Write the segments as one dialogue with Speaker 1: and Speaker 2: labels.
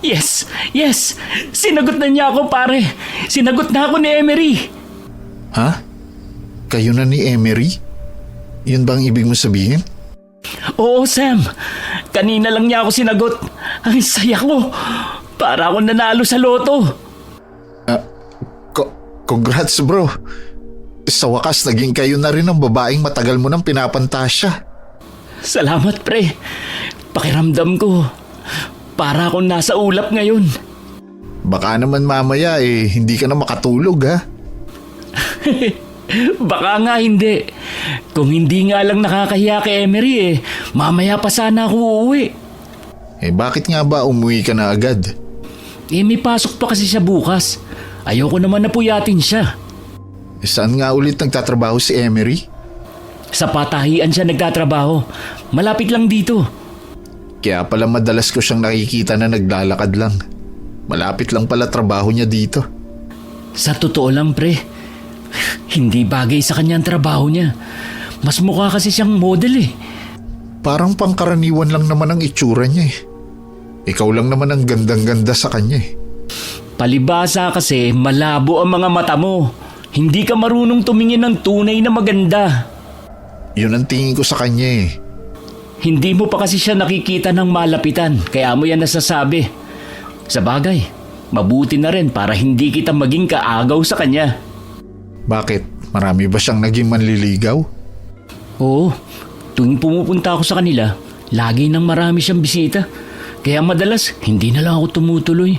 Speaker 1: Yes! Yes! Sinagot na niya ako, pare! Sinagot na ako ni Emery!
Speaker 2: Ha? Kayo na ni Emery? Yun bang ibig mo sabihin?
Speaker 1: Oo, Sam. Kanina lang niya ako sinagot. Ang saya ko. Para ako nanalo sa loto.
Speaker 2: Congrats bro. Sa wakas naging kayo na rin ang babaeng matagal mo nang pinapantasya.
Speaker 1: Salamat, pre. Pakiramdam ko, para akong nasa ulap ngayon.
Speaker 2: Baka naman mamaya hindi ka na makatulog ha?
Speaker 1: Baka nga hindi. Kung hindi nga lang nakakahiya kay Emery mamaya pa sana ako uuwi.
Speaker 2: Bakit nga ba umuwi ka na agad?
Speaker 1: May pasok pa kasi siya bukas. Ayoko naman na puyatin siya.
Speaker 2: Saan nga ulit nagtatrabaho si Emery?
Speaker 1: Sa patahian siya nagtatrabaho. Malapit lang dito.
Speaker 2: Kaya pala madalas ko siyang nakikita na naglalakad lang. Malapit lang pala trabaho niya dito.
Speaker 1: Sa totoo lang, pre, hindi bagay sa kanya ang trabaho niya. Mas mukha kasi siyang model.
Speaker 2: Parang pangkaraniwan lang naman ang itsura niya. Ikaw lang naman ang gandang-ganda sa kanya.
Speaker 1: Palibasa kasi malabo ang mga mata mo. Hindi ka marunong tumingin ng tunay na maganda.
Speaker 2: Yun ang tingin ko sa kanya.
Speaker 1: Hindi mo pa kasi siya nakikita ng malapitan, kaya mo yan nasasabi. Sa bagay, mabuti na rin para hindi kita maging kaagaw sa kanya.
Speaker 2: Bakit? Marami ba siyang naging manliligaw?
Speaker 1: Oo, tuwing pumupunta ako sa kanila, lagi nang marami siyang bisita. Kaya madalas, hindi na lang ako tumutuloy.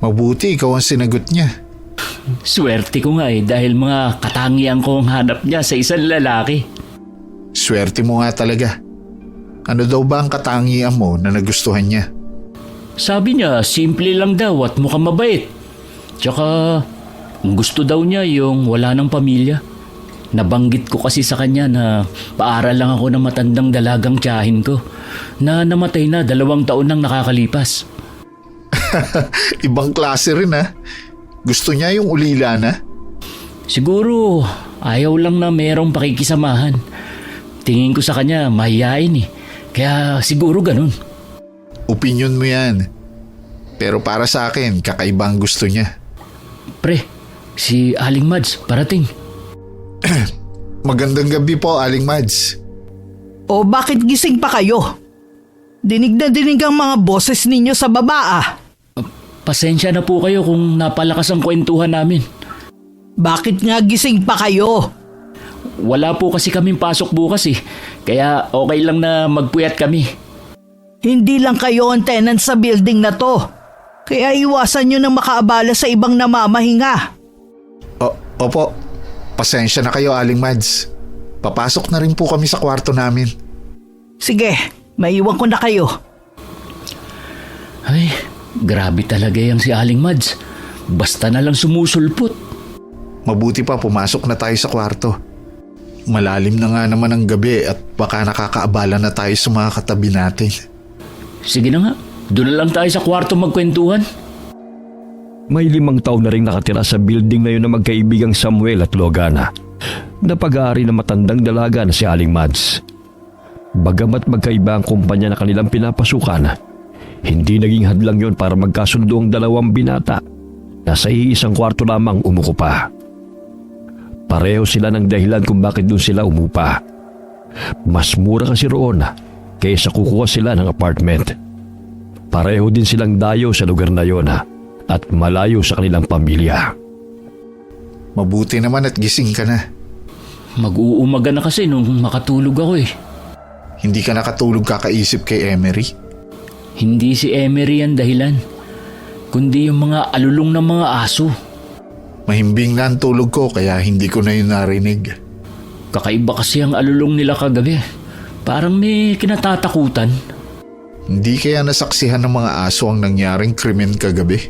Speaker 2: Mabuti ikaw ang sinagot niya.
Speaker 1: Swerte ko nga dahil mga katangian ko ang hanap niya sa isang lalaki.
Speaker 2: Swerte mo nga talaga. Ano daw ba ang katangian mo na nagustuhan niya?
Speaker 1: Sabi niya, simple lang daw at mukhang mabait. Tsaka, gusto daw niya yung wala ng pamilya. Nabanggit ko kasi sa kanya na paaral lang ako ng matandang dalagang tiyahin ko na namatay na 2 taon nang nakakalipas.
Speaker 2: Ibang klase rin ha. Gusto niya yung ulila na?
Speaker 1: Siguro, ayaw lang na merong pakikisamahan. Tingin ko sa kanya, mahihain. Kaya siguro ganun.
Speaker 2: Opinion mo yan. Pero para sa akin, kakaiba ang gusto niya.
Speaker 1: Pre, si Aling Mads, parating.
Speaker 2: Magandang gabi po, Aling Mads.
Speaker 3: O bakit gising pa kayo? Dinig na dinig ang mga boses ninyo sa baba.
Speaker 1: Pasensya na po kayo kung napalakas ang kwentuhan namin.
Speaker 3: Bakit nga gising pa kayo?
Speaker 1: Wala po kasi kaming pasok bukas kaya okay lang na magpuyat kami.
Speaker 3: Hindi lang kayo ang tenant sa building na to. Kaya iwasan nyo na makaabala sa ibang namamahinga.
Speaker 2: Opo, pasensya na kayo, Aling Mads. Papasok na rin po kami sa kwarto namin.
Speaker 3: Sige, maiwan ko na kayo.
Speaker 1: Ay, grabe talaga yang si Aling Mads. Basta na lang sumusulpot.
Speaker 2: Mabuti pa pumasok na tayo sa kwarto. Malalim na nga naman ang gabi at baka nakakaabala na tayo sa mga katabi natin.
Speaker 1: Sige na nga, doon na lang tayo sa kwarto magkwentuhan.
Speaker 4: May 5 taon na rin nakatira sa building na yun na magkaibigang Samuel at Logana, na pag-aari ng matandang dalaga na si Aling Mads. Bagamat magkaiba ang kumpanya na kanilang pinapasukan, hindi naging hadlang yon para magkasundo ang 2 binata na sa iisang kwarto lamang umuko pa. Pareho sila ng dahilan kung bakit doon sila umupa. Mas mura kasi roon kaysa kukuha sila ng apartment. Pareho din silang dayo sa lugar na yon at malayo sa kanilang pamilya.
Speaker 2: Mabuti naman at gising ka na.
Speaker 1: Mag-uumaga na kasi nung makatulog ako
Speaker 2: Hindi ka nakatulog kakaisip kay Emery?
Speaker 1: Hindi si Emery ang dahilan, kundi yung mga alulong ng mga aso.
Speaker 2: Mahimbing na ang tulog ko kaya hindi ko na yun narinig.
Speaker 1: Kakaiba kasi ang alulong nila kagabi. Parang may kinatatakutan.
Speaker 2: Hindi kaya nasaksihan ng mga aso ang nangyaring krimen kagabi?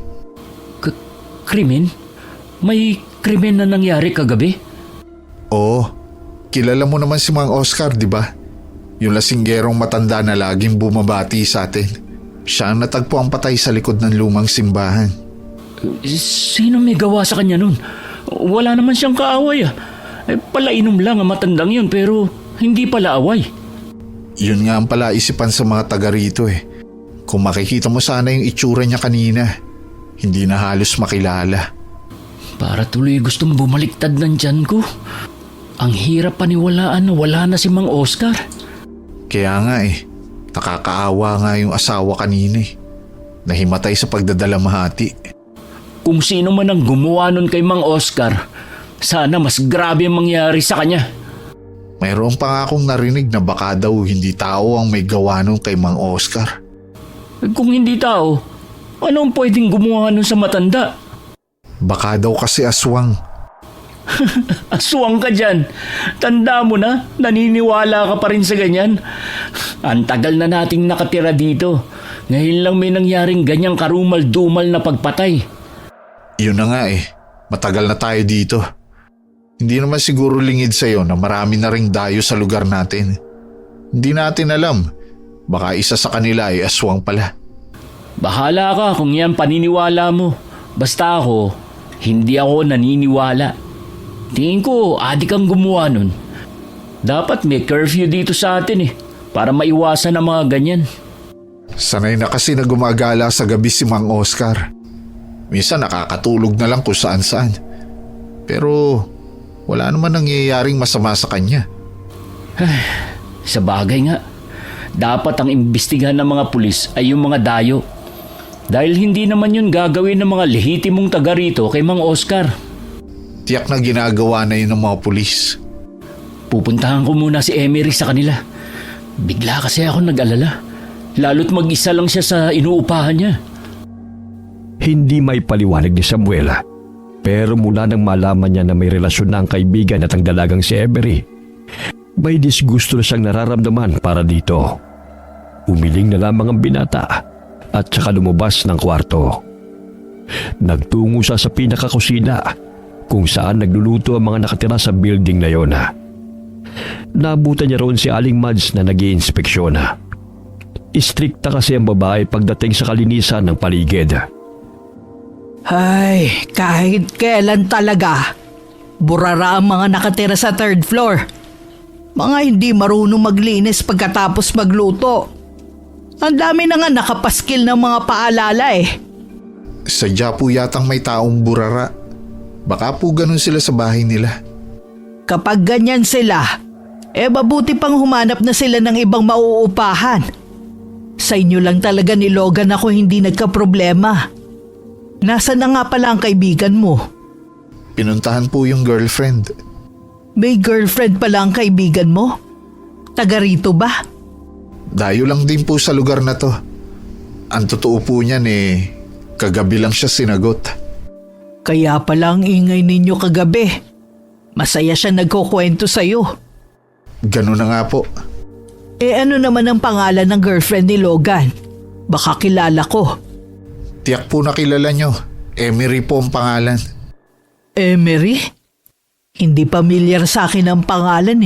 Speaker 1: Krimen? May krimen na nangyari kagabi?
Speaker 2: Oo. Kilala mo naman si Mang Oscar, di ba? Yung lasinggerong matanda na laging bumabati sa atin. Siya ang natagpo ang patay sa likod ng lumang simbahan.
Speaker 1: Sino may gawa sa kanya nun? Wala naman siyang kaaway palainom lang ang matandang yun pero hindi pala away.
Speaker 2: Yun nga ang palaisipan sa mga taga rito Kung makikita mo sana yung itsura niya kanina, hindi na halos makilala.
Speaker 1: Para tuloy gustong bumaliktad ng tiyan ko. Ang hirap paniwalaan na wala na si Mang Oscar.
Speaker 2: Kaya nga nakakaawa nga yung asawa kanina nahimatay sa pagdadalamhati.
Speaker 1: Kung sino man ang gumawa nun kay Mang Oscar, sana mas grabe ang mangyari sa kanya.
Speaker 2: Mayroon pa nga akong narinig na baka daw hindi tao ang may gawa nun kay Mang Oscar.
Speaker 1: Kung hindi tao, ano ang pwedeng gumawa nun sa matanda?
Speaker 2: Baka daw kasi aswang.
Speaker 1: Aswang ka dyan. Tanda mo na, naniniwala ka pa rin sa ganyan. Ang tagal na nating nakatira dito. Ngayon lang may nangyaring ganyang karumal-dumal na pagpatay.
Speaker 2: Yun na nga matagal na tayo dito. Hindi naman siguro lingid sa'yo na marami na ring dayo sa lugar natin. Hindi natin alam. Baka isa sa kanila ay aswang pala.
Speaker 1: Bahala ka kung yan paniniwala mo. Basta ako, hindi ako naniniwala. Tingin ko, adik ang gumawa nun. Dapat may curfew dito sa atin para maiwasan ang mga ganyan.
Speaker 2: Sanay na kasi na gumagala sa gabi si Mang Oscar. Minsan nakakatulog na lang kung saan-saan. Pero wala naman nangyayaring masama sa kanya.
Speaker 1: Sa bagay nga, dapat ang imbestigahan ng mga pulis ay yung mga dayo. Dahil hindi naman yun gagawin ng mga lehitimong taga rito kay Mang Oscar.
Speaker 2: Tiyak na ginagawa na yun ng mga pulis.
Speaker 1: Pupuntahan ko muna si Emery sa kanila. Bigla kasi ako nag-alala. Lalo't mag-isa lang siya sa inuupahan niya.
Speaker 4: Hindi may paliwanag ni Samuel, pero mula nang malaman niya na may relasyon na ang kaibigan at ang dalagang si Emery, may disgusto na siyang nararamdaman para dito. Umiling na lamang ang binata at saka lumabas ng kwarto. Nagtungo siya sa pinakakusina kung saan nagluluto ang mga nakatira sa building na yon. Nabutan niya roon si Aling Mads na nag-iinspeksyon. Istrikta kasi ang babae pagdating sa kalinisan ng paligid.
Speaker 3: Ay, kahit kailan talaga. Burara ang mga nakatira sa third floor. Mga hindi marunong maglinis pagkatapos magluto. Ang dami na nga nakapaskil ng mga paalala
Speaker 2: Sadya po yatang may taong burara. Baka po ganun sila sa bahay nila.
Speaker 3: Kapag ganyan sila, mabuti pang humanap na sila ng ibang mauupahan. Sa inyo lang talaga ni Logan ako hindi nagka-problema. Nasaan na nga pala ang kaibigan mo?
Speaker 2: Pinuntahan po yung girlfriend.
Speaker 3: May girlfriend pala ang kaibigan mo? Taga rito ba?
Speaker 2: Dayo lang din po sa lugar na to. Ang totoo po niyan kagabi lang siya sinagot.
Speaker 3: Kaya pala ang ingay ninyo kagabi. Masaya siya nagkukwento sa'yo.
Speaker 2: Ganun na nga po.
Speaker 3: Ano naman ang pangalan ng girlfriend ni Logan? Baka kilala ko.
Speaker 2: Tiyak po na kilala nyo. Emery po ang pangalan.
Speaker 3: Emery? Hindi pamilyar sa akin ang pangalan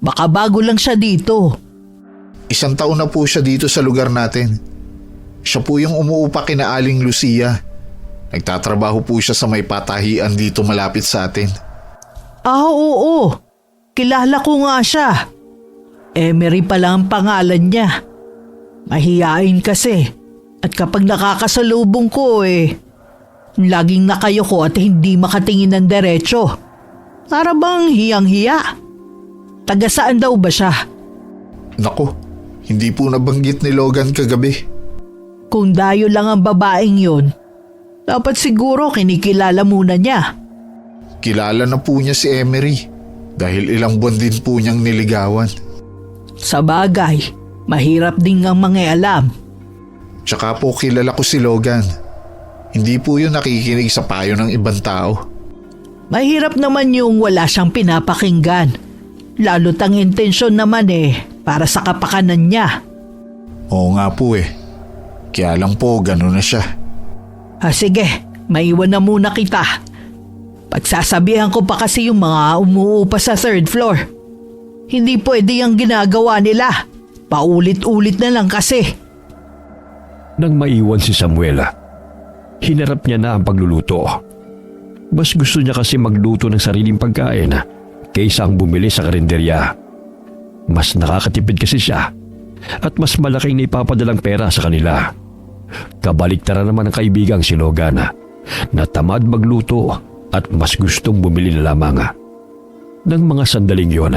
Speaker 3: Baka bago lang siya dito.
Speaker 2: 1 taon na po siya dito sa lugar natin. Siya po yung umuupa kina Aling Lucia. Nagtatrabaho po siya sa may patahian dito malapit sa atin.
Speaker 3: Oo. Kilala ko nga siya. Emery pala ang pangalan niya. Mahiyain kasi. At kapag nakakasalubong ko laging nakayo ko at hindi makatingin ng diretso. Para bang hiyang-hiya. Taga saan daw ba siya?
Speaker 2: Nako, hindi po nabanggit ni Logan kagabi.
Speaker 3: Kung dayo lang ang babaeng yon, dapat siguro kinikilala muna niya.
Speaker 2: Kilala na po niya si Emery dahil ilang buwan din po niyang niligawan.
Speaker 3: Sa bagay, mahirap din ang mangialam.
Speaker 2: Tsaka po kilala ko si Logan. Hindi po yun nakikinig sa payo ng ibang tao.
Speaker 3: Mahirap naman yung wala siyang pinapakinggan. Lalo't ang intensyon naman para sa kapakanan niya.
Speaker 2: Oo nga po Kaya lang po gano'n na siya.
Speaker 3: Sige, maiwan na muna kita. Pagsasabihan ko pa kasi yung mga umuupa sa third floor. Hindi pwede yung ginagawa nila. Paulit-ulit na lang kasi.
Speaker 4: Nang maiwan si Samuel, hinarap niya na ang pagluluto. Mas gusto niya kasi magluto ng sariling pagkain kaysa ang bumili sa karinderya. Mas nakakatipid kasi siya at mas malaking naipapadalang pera sa kanila. Kabaliktaran naman ng kaibigang si Logan na tamad magluto at mas gustong bumili na lamang. Nang mga sandaling yun,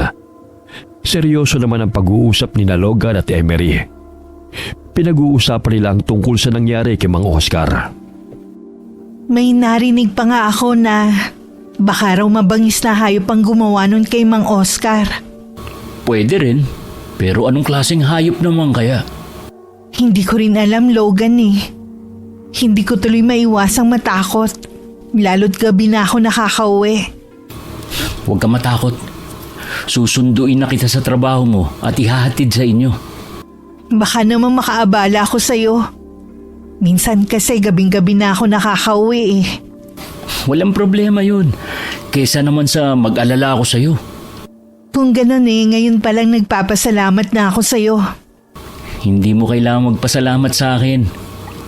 Speaker 4: seryoso naman ang pag-uusap ni Logan at Emery. Pinag-uusapan nila ang tungkol sa nangyari kay Mang Oscar.
Speaker 3: May narinig pa nga ako na baka raw mabangis na hayop ang gumawa nun kay Mang Oscar.
Speaker 1: Pwede rin, pero anong klaseng hayop naman kaya?
Speaker 3: Hindi ko rin alam, Logan eh. Hindi ko tuloy maiwasang matakot. Lalo't gabi na ako nakakauwi.
Speaker 1: Huwag ka matakot. Susunduin na kita sa trabaho mo at ihahatid sa inyo.
Speaker 3: Baka naman makaabala ako sa'yo. Minsan kasi gabing-gabi na ako nakakauwi eh.
Speaker 1: Walang problema yun. Kesa naman sa mag-alala ako sa'yo.
Speaker 3: Kung ganun eh, ngayon palang nagpapasalamat na ako sa'yo.
Speaker 1: Hindi mo kailangang magpasalamat sa akin.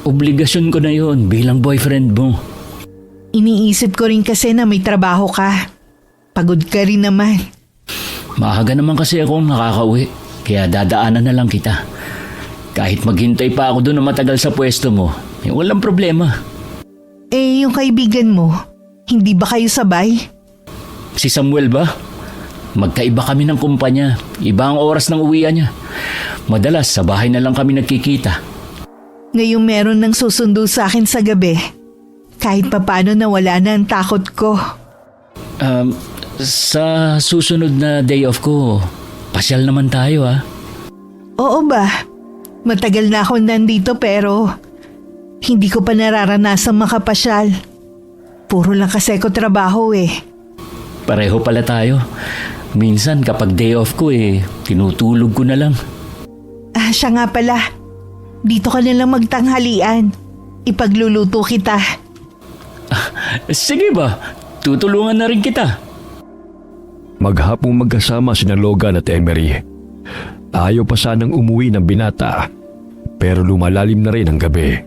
Speaker 1: Obligasyon ko na yun bilang boyfriend mo.
Speaker 3: Iniisip ko rin kasi na may trabaho ka. Pagod ka rin naman.
Speaker 1: Maaga naman kasi akong nakakauwi. Kaya dadaanan na lang kita. Kahit maghintay pa ako doon na matagal sa pwesto mo, walang problema.
Speaker 3: Eh, yung kaibigan mo, hindi ba kayo sabay?
Speaker 1: Si Samuel ba? Magkaiba kami ng kumpanya. Iba ang oras ng uwian niya. Madalas sa bahay na lang kami nagkikita.
Speaker 3: Ngayong meron ng susundo sa akin sa gabi. Kahit papano nawala na ang takot ko.
Speaker 1: Sa susunod na day off ko, pasyal naman tayo ha.
Speaker 3: Oo ba? Matagal na ako nandito pero hindi ko pa nararanasang makapasyal. Puro lang kasi ko trabaho eh.
Speaker 1: Pareho pala tayo. Minsan kapag day off ko tinutulog ko na lang.
Speaker 3: Siya nga pala. Dito ka nalang magtanghalian. Ipagluluto kita.
Speaker 1: Sige ba? Tutulungan na rin kita.
Speaker 4: Maghapong magkasama sina Logan at Emery. Ayaw pa sanang umuwi ng binata, pero lumalalim na rin ang gabi.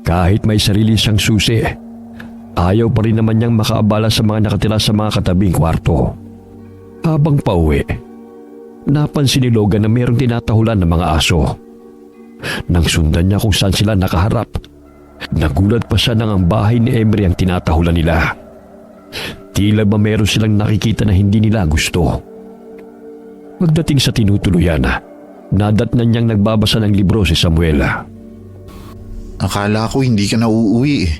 Speaker 4: Kahit may sarili siyang susi, ayaw pa rin naman niyang makaabala sa mga nakatira sa mga katabing kwarto. Habang pauwi, napansin ni Logan na mayroong tinatahulan ng mga aso. Nang sundan niya kung saan sila nakaharap, nagulat pa siya nang ang bahay ni Emery ang tinatahulan nila. Tila ba meron silang nakikita na hindi nila gusto. Pagdating sa tinutuluyan, nadatnan niyang nagbabasa ng libro si Samuel.
Speaker 2: Akala ko hindi ka na uuwi eh.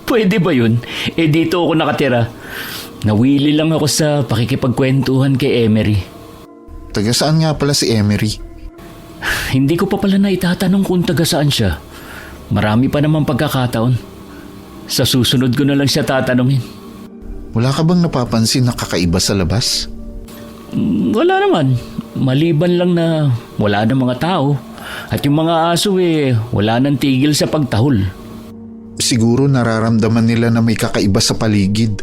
Speaker 1: Pwede ba yun? Dito ako nakatira. Nawili lang ako sa pakikipagkwentuhan kay Emery.
Speaker 2: Taga saan nga pala si Emery?
Speaker 1: Hindi ko pa pala na itatanong kung taga saan siya. Marami pa naman pagkakataon. Sa susunod ko na lang siya tatanungin.
Speaker 2: Wala ka bang napapansin na kakaiba sa labas?
Speaker 1: Wala naman. Maliban lang na wala na mga tao. At yung mga aso wala nang tigil sa pagtahol.
Speaker 2: Siguro nararamdaman nila na may kakaiba sa paligid.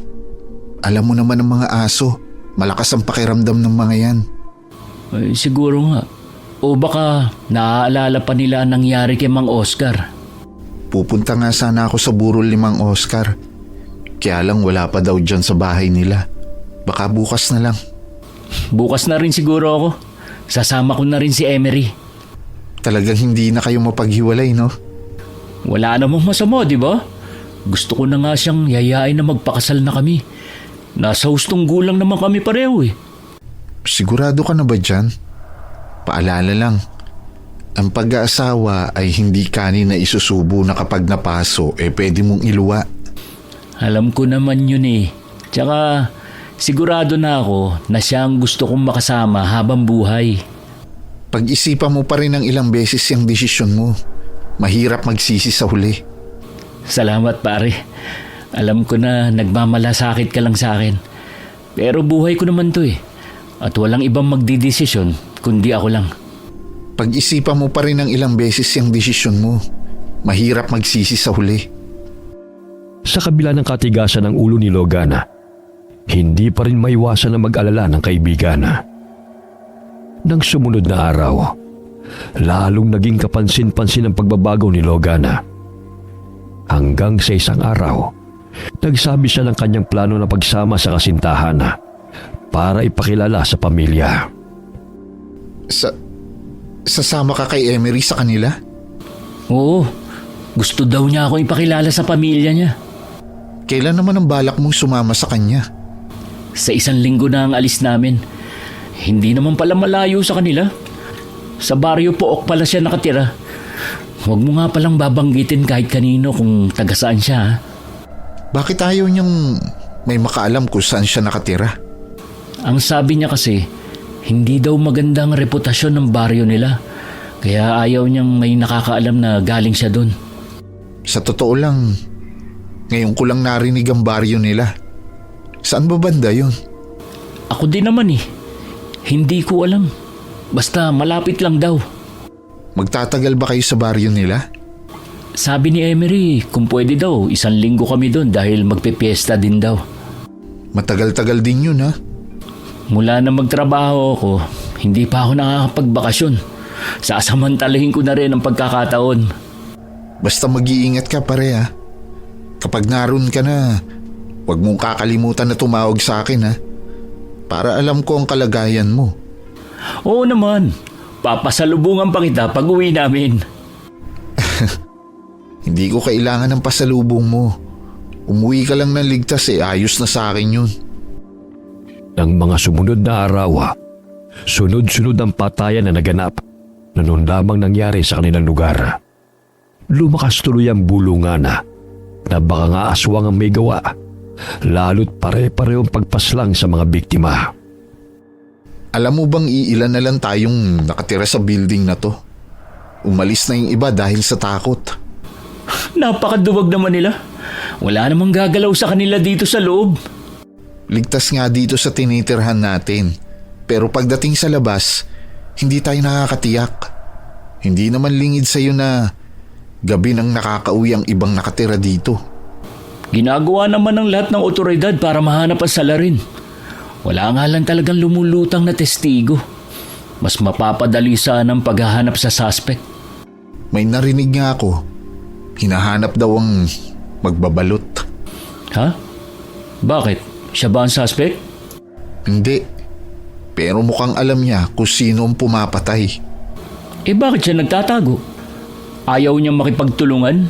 Speaker 2: Alam mo naman ang mga aso. Malakas ang pakiramdam ng mga yan.
Speaker 1: Siguro nga. O baka naaalala pa nila ang nangyari kay Mang Oscar.
Speaker 2: Pupunta nga sana ako sa burol ni Mang Oscar. Kaya lang wala pa daw dyan sa bahay nila. Baka bukas na lang.
Speaker 1: Bukas na rin siguro ako. Sasama ko na rin si Emery.
Speaker 2: Talagang hindi na kayo mapaghiwalay, no?
Speaker 1: Wala namang masama, di ba? Gusto ko na nga siyang yayain na magpakasal na kami. Nasa hustong gulang naman kami pareho eh.
Speaker 2: Sigurado ka na ba dyan? Paalala lang, ang pag-aasawa ay hindi kanin na isusubo na kapag napaso pwede mong iluwa.
Speaker 1: Alam ko naman yun eh. Tsaka sigurado na ako na siya ang gusto kong makasama habang buhay.
Speaker 2: Pag-isipan mo pa rin ng ilang beses yung desisyon mo. Mahirap magsisi sa huli.
Speaker 1: Salamat pare. Alam ko na nagmamalasakit ka lang sa akin. Pero buhay ko naman to eh. At walang ibang magdidesisyon kundi ako lang.
Speaker 2: Pag-isipan mo pa rin ng ilang beses yung desisyon mo. Mahirap magsisi sa huli.
Speaker 4: Sa kabila ng katigasan ng ulo ni Logan, hindi pa rin maiwasan na mag-alala ng kaibigan. Nang sumunod na araw, lalong naging kapansin-pansin ang pagbabago ni Logan. Hanggang sa isang araw, nagsabi siya ng kanyang plano na pagsama sa kasintahan para ipakilala sa pamilya.
Speaker 2: Sasama ka kay Emery sa kanila?
Speaker 1: Oo, gusto daw niya ako ipakilala sa pamilya niya.
Speaker 2: Kailan naman ang balak mong sumama sa kanya?
Speaker 1: Sa 1 linggo na ang alis namin. Hindi naman pala malayo sa kanila. Sa baryo Pook pala siya nakatira. Huwag mo nga palang babanggitin kahit kanino kung taga saan siya, ha?
Speaker 2: Bakit ayaw niyang may makaalam kung saan siya nakatira?
Speaker 1: Ang sabi niya kasi, hindi daw magandang reputasyon ng baryo nila. Kaya ayaw niyang may nakakaalam na galing siya doon.
Speaker 2: Sa totoo lang, ngayon ko lang narinig ang baryo nila. Saan ba banda yun?
Speaker 1: Ako din naman eh. Hindi ko alam. Basta malapit lang daw.
Speaker 2: Magtatagal ba kayo sa baryo nila?
Speaker 1: Sabi ni Emery, kung pwede daw, 1 linggo kami doon dahil magpipiesta din daw.
Speaker 2: Matagal-tagal din yun, ha?
Speaker 1: Mula na magtrabaho ako, hindi pa ako nakakapagbakasyon. Sasamantalahin ko na rin ang pagkakataon.
Speaker 2: Basta mag-iingat ka pare, ha? Kapag naroon ka na, huwag mong kakalimutan na tumawag sa akin, ha? Para alam ko ang kalagayan mo.
Speaker 1: Oo naman, papasalubungan pa kita pag uwi namin.
Speaker 2: Hindi ko kailangan ng pasalubong mo. Umuwi ka lang ng ligtas ayos na sa akin yun.
Speaker 4: Ng mga sumunod na araw, sunod-sunod ang patayan na naganap na noon lamang nangyari sa kanilang lugar. Lumakas tuloy ang bulungan na baka nga aswang ang may gawa, lalo't pare-parehong pagpaslang sa mga biktima.
Speaker 2: Alam mo bang iilan na lang tayong nakatira sa building na to? Umalis na yung iba dahil sa takot.
Speaker 1: Napakaduwag naman nila. Wala namang gagalaw sa kanila dito sa loob.
Speaker 2: Ligtas nga dito sa tinitirhan natin. Pero pagdating sa labas, hindi tayo nakakatiyak. Hindi naman lingid sa'yo na gabi nang nakakauwi ang ibang nakatira dito.
Speaker 1: Ginagawa naman ng lahat ng otoridad para mahanap ang salarin. Wala nga lang talagang lumulutang na testigo. Mas mapapadali sana ang paghahanap sa suspect.
Speaker 2: May narinig nga ako. Hinahanap daw ang magbabalot.
Speaker 1: Ha? Bakit? Siya ba ang suspect?
Speaker 2: Hindi. Pero mukhang alam niya kung sino ang pumapatay.
Speaker 1: Bakit siya nagtatago? Ayaw niyang makipagtulungan?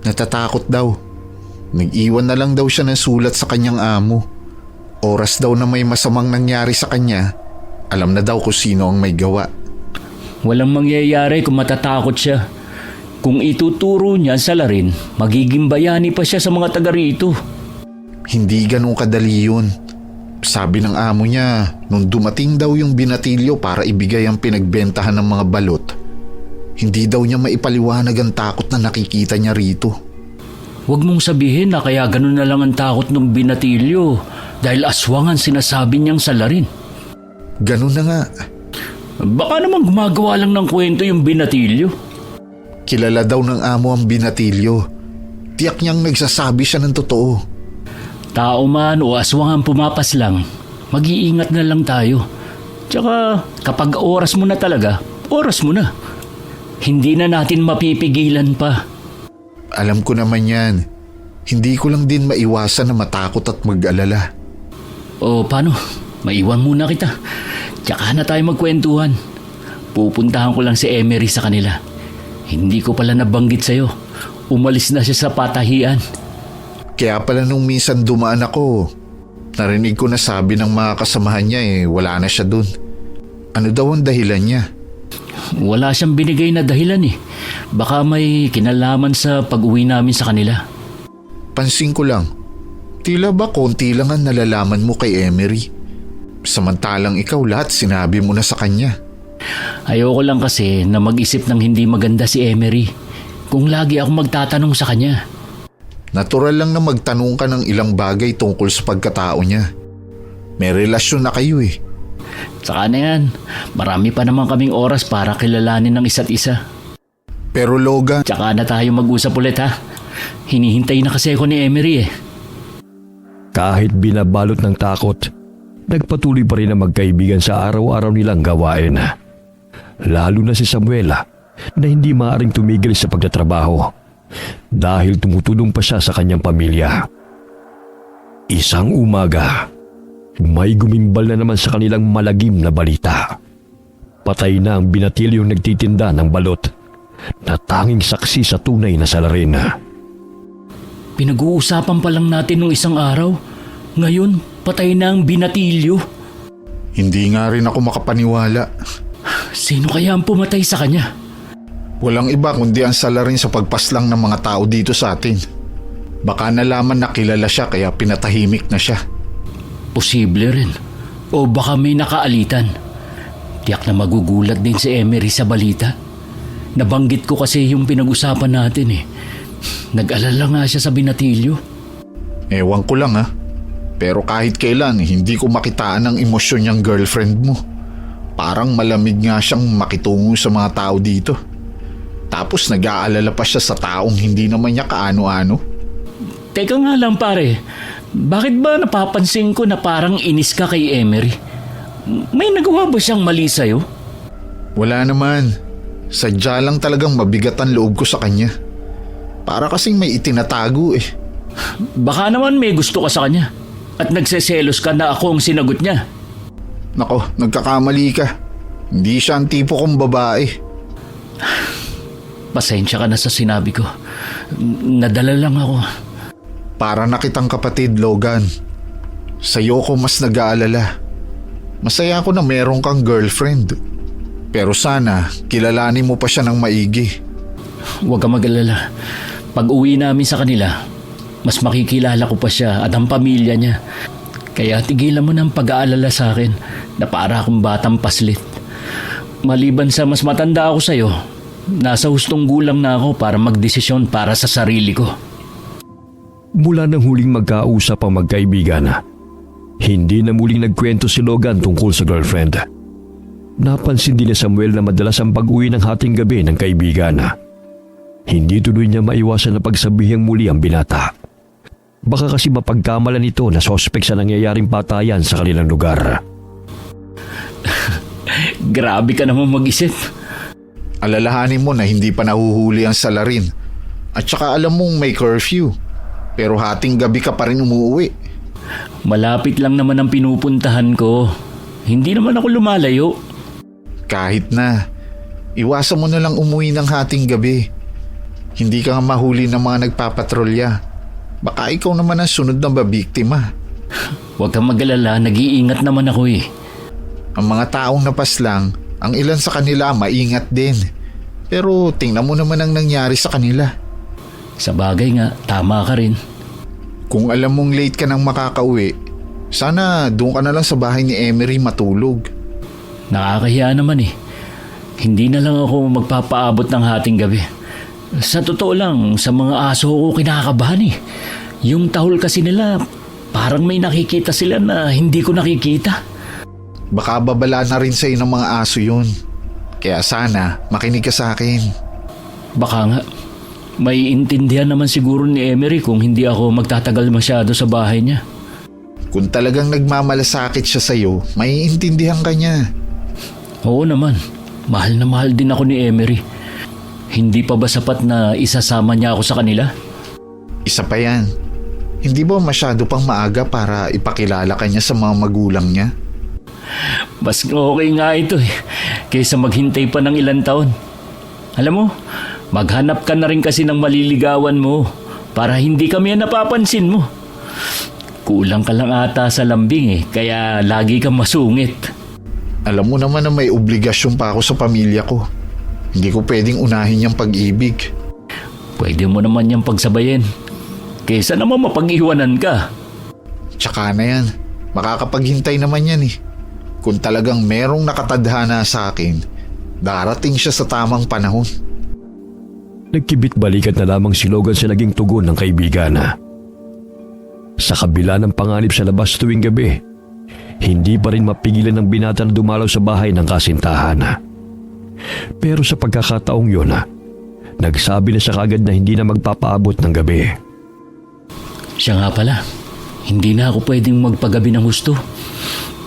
Speaker 2: Natatakot daw. Nag-iwan na lang daw siya ng sulat sa kanyang amo. Oras daw na may masamang nangyari sa kanya, alam na daw kung sino ang may gawa.
Speaker 1: Walang mangyayari kung matatakot siya. Kung ituturo niya ang salarin, magiging bayani pa siya sa mga taga rito.
Speaker 2: Hindi ganun kadali yun. Sabi ng amo niya, nung dumating daw yung binatilyo para ibigay ang pinagbentahan ng mga balot, hindi daw niya maipaliwanag ang takot na nakikita niya rito.
Speaker 1: Huwag mong sabihin na kaya ganun na lang ang takot ng binatilyo dahil aswang ang sinasabi niyang salarin.
Speaker 2: Ganun na nga.
Speaker 1: Baka naman gumagawa lang ng kwento yung binatilyo.
Speaker 2: Kilala daw ng amo ang binatilyo. Tiyak niyang nagsasabi siya ng totoo.
Speaker 1: Tao man o aswang ang pumapas lang, mag-iingat na lang tayo. Tsaka kapag oras mo na talaga, oras mo na. Hindi na natin mapipigilan pa.
Speaker 2: Alam ko naman yan. Hindi ko lang din maiwasan na matakot at mag-alala.
Speaker 1: O paano? Maiwan muna kita. Tsaka na tayo magkwentuhan. Pupuntahan ko lang si Emery sa kanila. Hindi ko pala nabanggit sa'yo. Umalis na siya sa patahian.
Speaker 2: Kaya pala nung minsan dumaan ako, narinig ko na sabi ng mga kasamahan niya wala na siya dun. Ano daw ang dahilan niya?
Speaker 1: Wala siyang binigay na dahilan eh. Baka may kinalaman sa pag-uwi namin sa kanila.
Speaker 2: Pansin ko lang, tila ba konti lang ang nalalaman mo kay Emery? Samantalang ikaw lahat sinabi mo na sa kanya.
Speaker 1: Ayoko lang kasi na mag-isip ng hindi maganda si Emery kung lagi ako magtatanong sa kanya.
Speaker 2: Natural lang na magtanong ka ng ilang bagay tungkol sa pagkatao niya. May relasyon na kayo eh.
Speaker 1: Saka na yan, marami pa naman kaming oras para kilalanin ng isa't isa.
Speaker 2: Pero Logan,
Speaker 1: Tsaka na tayo mag-usap ulit ha. Hinihintay na kasi ako ni Emery eh.
Speaker 4: Kahit binabalot ng takot, nagpatuloy pa rin ang magkaibigan sa araw-araw nilang gawain. Lalo na si Samuela na hindi maaaring tumigil sa pagtatrabaho dahil tumutulong pa siya sa kanyang pamilya. Isang umaga, may gumimbal na naman sa kanilang malagim na balita. Patay na ang binatilyong nagtitinda ng balot na tanging saksi sa tunay na salarin.
Speaker 1: Pinag-uusapan pa lang natin nung isang araw. Ngayon, patay na ang binatilyo.
Speaker 2: Hindi nga rin ako makapaniwala.
Speaker 1: Sino kaya ang pumatay sa kanya?
Speaker 2: Walang iba kundi ang salarin sa pagpaslang ng mga tao dito sa atin. Baka nalaman na kilala siya kaya pinatahimik na siya.
Speaker 1: Posible rin. O baka may nakaalitan. Tiyak na magugulat din si Emery sa balita. Nabanggit ko kasi yung pinag-usapan natin eh. Nag-alala nga siya sa binatilyo.
Speaker 2: Ewan ko lang ha. Pero kahit kailan hindi ko makitaan ang emosyon niyang girlfriend mo. Parang malamig nga siyang makitungo sa mga tao dito. Tapos nag-aalala pa siya sa taong hindi naman niya kaano-ano.
Speaker 1: Teka nga lang pare, bakit ba napapansin ko na parang inis ka kay Emery? May nagawa ba siyang mali sa'yo?
Speaker 2: Wala naman. Sadya lang talagang mabigat ang loob ko sa kanya. Para kasing may itinatago eh.
Speaker 1: Baka naman may gusto ka sa kanya at nagseselos ka na ako ang sinagot niya.
Speaker 2: Nako, nagkakamali ka. Hindi siya ang tipo kong babae.
Speaker 1: Pasensya ka na sa sinabi ko. Nadala lang ako.
Speaker 2: Para na kitang kapatid, Logan. Sa'yo ko mas nag-aalala. Masaya ako na meron kang girlfriend. Pero sana, kilalanin mo pa siya ng maigi.
Speaker 1: Huwag ka mag-alala. Pag uwi namin sa kanila, mas makikilala ko pa siya at ang pamilya niya. Kaya tigilan mo ng pag-aalala sa akin na para akong batang paslit. Maliban sa mas matanda ako sa'yo, nasa hustong gulang na ako para magdesisyon para sa sarili ko.
Speaker 4: Mula nang huling magkausap ang magkaibigan, hindi na muling nagkwento si Logan tungkol sa girlfriend. Napansin din ni Samuel na madalas ang pag-uwi ng hating gabi ng kaibigan. Hindi tuloy niya maiwasan na pagsabihing muli ang binata. Baka kasi mapagkamalan ito na sospek sa nangyayaring patayan sa kanilang lugar.
Speaker 1: Grabe ka naman mag-isip.
Speaker 2: Alalahanin mo na hindi pa nahuhuli ang salarin. At saka alam mong may curfew. Pero hating gabi ka pa rin umuwi.
Speaker 1: Malapit lang naman ang pinupuntahan ko. Hindi naman ako lumalayo.
Speaker 2: Kahit na, iwasan mo na lang umuwi ng hating gabi. Hindi ka nga mahuli ng mga nagpapatrolya. Baka ikaw naman ang sunod na babiktima.
Speaker 1: Huwag kang mag-alala, nag-iingat naman ako eh.
Speaker 2: Ang mga taong napaslang, ang ilan sa kanila maingat din. Pero tingnan mo naman ang nangyari sa kanila.
Speaker 1: Sa bagay nga, tama ka rin.
Speaker 2: Kung alam mong late ka nang makakauwi, sana doon ka na lang sa bahay ni Emery matulog.
Speaker 1: Nakakahiya naman eh. Hindi na lang ako magpapaabot ng hating gabi. Sa totoo lang, sa mga aso ko kinakabahan eh. Yung tahol kasi nila, parang may nakikita sila na hindi ko nakikita.
Speaker 2: Baka babala na rin sa'yo ng mga aso yun. Kaya sana makinig ka sa akin.
Speaker 1: Baka nga, may intindihan naman siguro ni Emery kung hindi ako magtatagal masyado sa bahay niya.
Speaker 2: Kung talagang nagmamalasakit siya sa'yo, maiintindihan ka niya.
Speaker 1: Oo naman, mahal na mahal din ako ni Emery. Hindi pa ba sapat na isasama niya ako sa kanila?
Speaker 2: Isa pa yan. Hindi ba masyado pang maaga para ipakilala ka niya sa mga magulang niya?
Speaker 1: Mas okay nga ito eh, kaysa maghintay pa ng ilang taon. Alam mo, maghanap ka na rin kasi ng maliligawan mo para hindi kami napapansin mo. Kulang ka lang ata sa lambing eh, kaya lagi kang masungit.
Speaker 2: Alam mo naman na may obligasyon pa ako sa pamilya ko. Hindi ko pwedeng unahin yung pag-ibig.
Speaker 1: Pwede mo naman yung pagsabayin, kaysa naman mapag-iwanan ka.
Speaker 2: Tsaka na yan, makakapaghintay naman yan eh. Kung talagang merong nakatadhana sa akin, darating siya sa tamang panahon.
Speaker 4: Nagkibit-balikat na lamang si Logan sa naging tugon ng kaibigan. Sa kabila ng panganib sa labas tuwing gabi, hindi pa rin mapigilan ng binata na dumalaw sa bahay ng kasintahan. Pero sa pagkakataong yun, nagsabi na siya kagad na hindi na magpapaabot ng gabi.
Speaker 1: Siya nga pala, hindi na ako pwedeng magpagabi ng husto.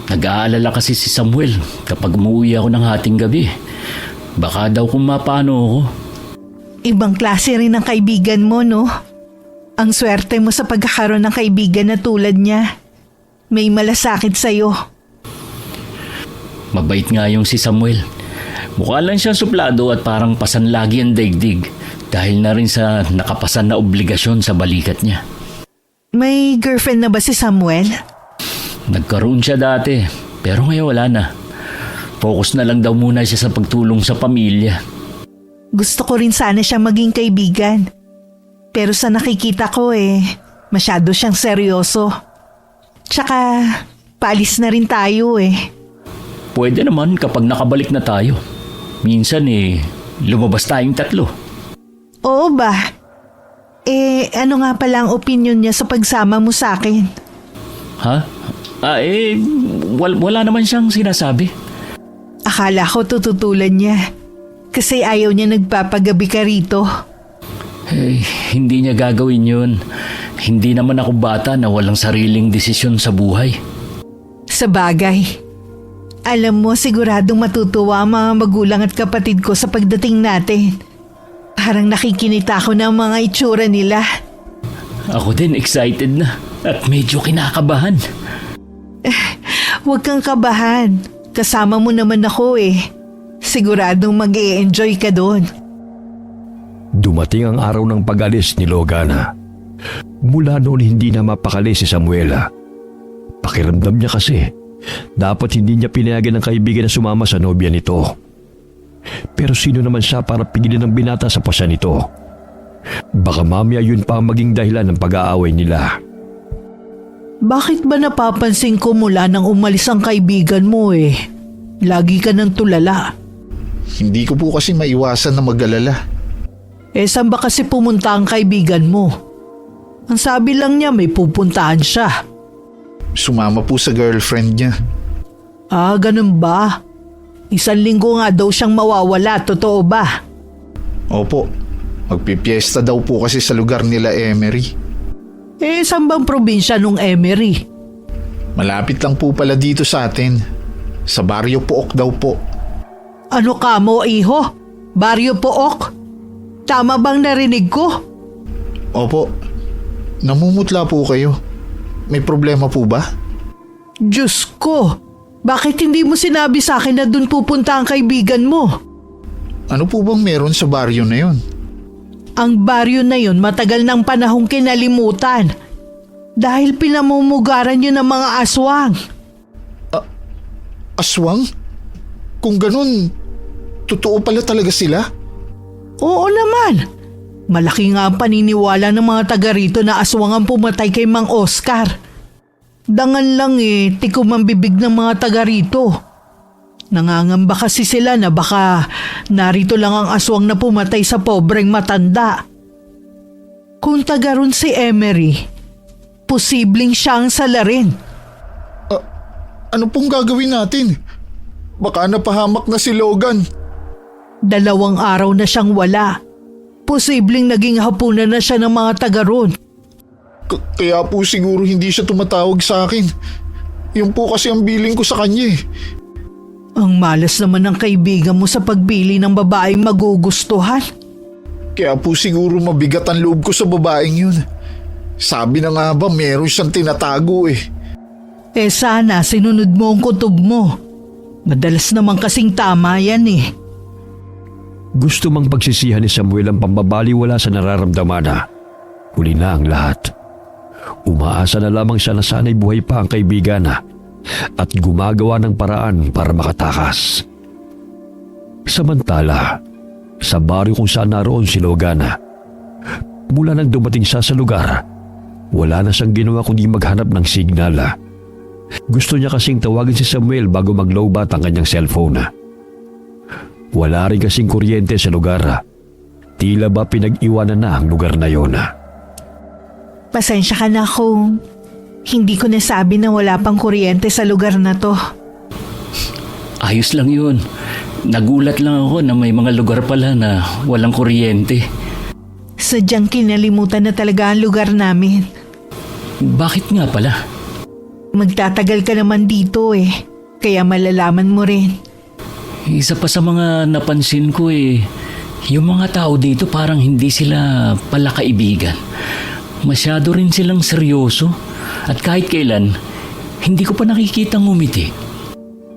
Speaker 1: Nag-aalala kasi si Samuel kapag umuwi ako ng hating gabi. Baka daw kung mapano ako.
Speaker 3: Ibang klase rin ang kaibigan mo, no? Ang swerte mo sa pagkakaroon ng kaibigan na tulad niya. May malasakit sa'yo.
Speaker 1: Mabait nga yung si Samuel. Mukha lang siyang suplado at parang pasanlagi ang daigdig dahil na rin sa nakapasan na obligasyon sa balikat niya.
Speaker 3: May girlfriend na ba si Samuel?
Speaker 1: Nagkaroon siya dati, pero ngayon wala na. Focus na lang daw muna siya sa pagtulong sa pamilya.
Speaker 3: Gusto ko rin sana siya maging kaibigan. Pero sa nakikita ko masyado siyang seryoso. Tsaka, paalis na rin tayo
Speaker 1: Pwede naman kapag nakabalik na tayo. Minsan lumabas tayong 3.
Speaker 3: Oo ba? Ano nga pala ang opinion niya sa pagsama mo sa akin?
Speaker 1: Ha? Wala naman siyang sinasabi.
Speaker 3: Akala ko tututulan niya. Kasi ayaw niya nagpapagabi ka rito.
Speaker 1: Hindi niya gagawin yun. Hindi naman ako bata na walang sariling desisyon sa buhay.
Speaker 3: Sa bagay. Alam mo, siguradong matutuwa ang mga magulang at kapatid ko sa pagdating natin. Parang nakikinita ako ng mga itsura nila.
Speaker 1: Ako din excited na at medyo kinakabahan.
Speaker 3: Huwag kang kabahan. Kasama mo naman ako Siguradong mag-e-enjoy ka doon.
Speaker 4: Dumating ang araw ng pag-alis ni Logana. Mula noon hindi na mapakali si Samuela. Pakiramdam niya kasi, dapat hindi niya pinayagan ng kaibigan na sumama sa nobya nito. Pero sino naman siya para pigilin ng binata sa pasya nito? Baka mamaya yun pa ang maging dahilan ng pag-aaway nila.
Speaker 3: Bakit ba napapansin ko mula nang umalis ang kaibigan mo Lagi ka nang tulala.
Speaker 2: Hindi ko po kasi maiwasan na mag-alala.
Speaker 3: Saan ba kasi pumunta ang kaibigan mo? Ang sabi lang niya may pupuntahan siya.
Speaker 2: Sumama po sa girlfriend niya.
Speaker 3: Ganun ba? 1 linggo nga daw siyang mawawala, totoo ba?
Speaker 2: Opo, magpipiesta daw po kasi sa lugar nila Emery.
Speaker 3: Saan bang probinsya nung Emery?
Speaker 2: Malapit lang po pala dito sa atin. Sa Baryo Pook daw po.
Speaker 3: Ano ka mo, iho? Baryo Pook? Tama bang narinig ko?
Speaker 2: Opo, namumutla po kayo. May problema po ba?
Speaker 3: Diyos ko, bakit hindi mo sinabi sa akin na dun pupunta ang kaibigan mo?
Speaker 2: Ano po bang meron sa baryo na yon?
Speaker 3: Ang baryo na yon matagal ng panahong kinalimutan dahil pinamumugaran yun ng mga aswang.
Speaker 2: Aswang? Kung ganun, totoo pala talaga sila?
Speaker 3: Oo naman. Malaki nga ang paniniwala ng mga taga rito na aswang ang pumatay kay Mang Oscar. Dangan lang tikom ang bibig ng mga taga rito. Nangangamba kasi sila na baka narito lang ang aswang na pumatay sa pobreng matanda. Kung taga ron si Emery, posibleng siya ang salarin.
Speaker 2: Ano pong gagawin natin? Baka napahamak na si Logan.
Speaker 3: 2 araw na siyang wala. Posibleng naging hapunan na siya ng mga taga ron.
Speaker 2: Kaya po siguro hindi siya tumatawag sa akin. Yun po kasi ang billing ko sa kanya
Speaker 3: Ang malas naman ng kaibigan mo sa pagbili ng babaeng magugustuhan.
Speaker 2: Kaya po siguro mabigat ang loob ko sa babaeng yun. Sabi na nga ba meron siyang tinatago
Speaker 3: Sana sinunod mo ang kutob mo. Madalas naman kasing tama yan
Speaker 4: Gusto mang pagsisihan ni Samuel ang pambabaliwala sa nararamdaman na. Huli na ang lahat. Umaasa na lamang siya na sana'y buhay pa ang kaibigan at gumagawa ng paraan para makatakas. Samantala, sa baryo kung saan naroon si Logana, mula nang dumating siya sa lugar, wala na siyang ginawa kundi maghanap ng signal. Gusto niya kasing tawagin si Samuel bago mag-lowbat ang kanyang cellphone. Wala rin kasing kuryente sa lugar. Tila ba pinag-iwanan na ang lugar na yon.
Speaker 3: Pasensya ka na kung hindi ko nasabi na wala pang kuryente sa lugar na to.
Speaker 1: Ayos lang yun. Nagulat lang ako na may mga lugar pala na walang kuryente.
Speaker 3: Sadyang kinalimutan na talaga ang lugar namin.
Speaker 1: Bakit nga pala?
Speaker 3: Magtatagal ka naman dito kaya malalaman mo rin.
Speaker 1: Isa pa sa mga napansin ko yung mga tao dito parang hindi sila pala kaibigan. Masyado rin silang seryoso at kahit kailan, hindi ko pa nakikitang ngumiti.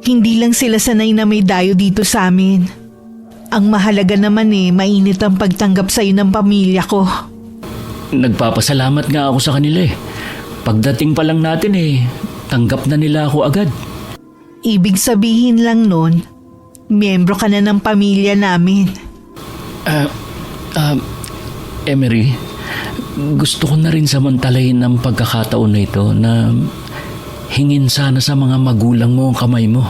Speaker 3: Hindi lang sila sanay na may dayo dito sa amin. Ang mahalaga naman mainit ang pagtanggap sa'yo ng pamilya ko.
Speaker 1: Nagpapasalamat nga ako sa kanila eh. Pagdating pa lang natin tanggap na nila ako agad.
Speaker 3: Ibig sabihin lang nun, miyembro ka na ng pamilya namin.
Speaker 1: Emery, gusto ko na rin samantalahin ang pagkakataon na ito na hingin sana sa mga magulang mo ang kamay mo.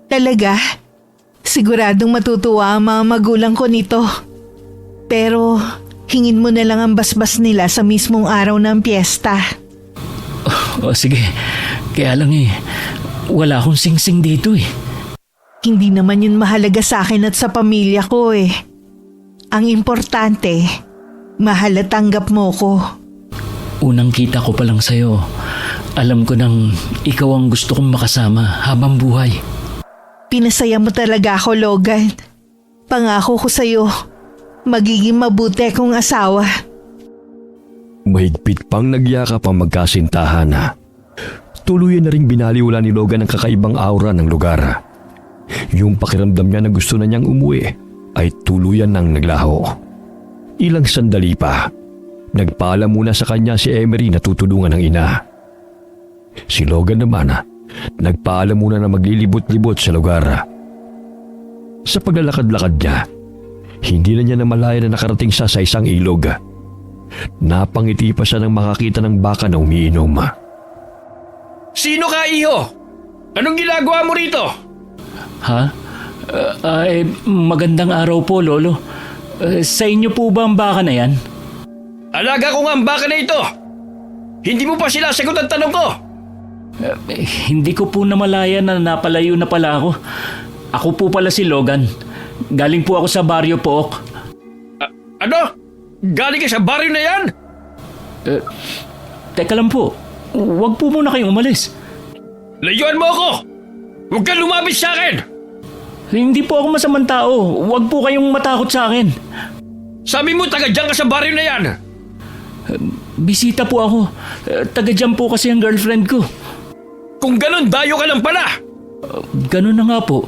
Speaker 3: Talaga? Siguradong matutuwa ang mga magulang ko nito. Pero hingin mo na lang ang basbas nila sa mismong araw ng piyesta.
Speaker 1: O sige, kaya lang wala akong singsing dito eh.
Speaker 3: Hindi naman yun mahalaga sa akin at sa pamilya ko eh. Ang importante, mahal at tanggap mo ko.
Speaker 1: Unang kita ko pa lang sa'yo, alam ko nang ikaw ang gusto kong makasama habang buhay.
Speaker 3: Pinasaya mo talaga ako, Logan. Pangako ko sa'yo, magiging mabuti kong asawa.
Speaker 4: Mahigpit pang nagyakap ang magkasintahan na. Tuluyan na ring binaliwala ni Logan ang kakaibang aura ng lugar. Yung pakiramdam niya na gusto na niyang umuwi ay tuluyan nang naglaho. Ilang sandali pa, nagpaalam muna sa kanya si Emery na tutulungan ng ina. Si Logan naman nagpaalam muna na maglilibot-libot sa lugar. Sa paglalakad-lakad niya, hindi na niya namalayan na nakarating siya sa isang ilog. Napangiti pa siya nang makakita ng baka na umiinom.
Speaker 5: Sino ka, iho? Anong ginagawa mo rito?
Speaker 1: Ha? Magandang araw po, Lolo. Sa inyo po ba ang baka na yan?
Speaker 5: Alaga ko nga ang baka na ito. Hindi mo pa sinasagot ang tanong ko.
Speaker 1: Hindi ko po namalayan na napalayo na pala ako. Ako po pala si Logan. Galing po ako sa Barrio Pook.
Speaker 5: Ano? Galing ka sa baryo na yan?
Speaker 1: Teka lang po. Huwag po muna kayong umalis.
Speaker 5: Layuan mo ako! Huwag kang lumapit sa akin!
Speaker 1: Hindi po ako masamang tao. Huwag po kayong matakot sa akin.
Speaker 5: Sabi mo taga dyan ka sa baryo na yan.
Speaker 1: Bisita po ako. Taga dyan po kasi ang girlfriend ko.
Speaker 5: Kung ganun, dayo ka lang pala.
Speaker 1: Ganun na nga po.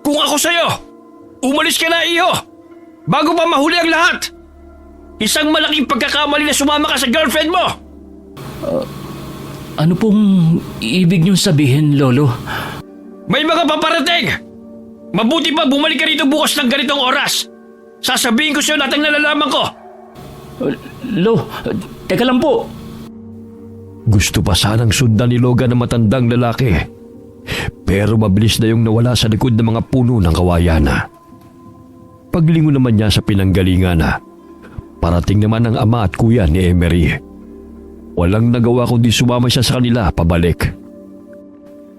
Speaker 5: Kung ako sa'yo, umalis ka na, iho! Bago pa mahuli ang lahat! Isang malaking pagkakamali na sumama ka sa girlfriend mo!
Speaker 1: Ano pong ibig niyong sabihin, Lolo?
Speaker 5: May mga paparating! Mabuti pa bumalik ka rito bukas ng ganitong oras! Sasabihin ko sa'yo lahat ang nalalaman ko!
Speaker 1: Teka lang po.
Speaker 4: Gusto pa sanang sundan ni Logan na matandang lalaki. Pero mabilis na yung nawala sa likod ng mga puno ng kawayan. Paglingon naman niya sa pinanggalingan, parating naman ang ama at kuya ni Emery. Walang nagawa kundi sumama siya sa kanila pabalik.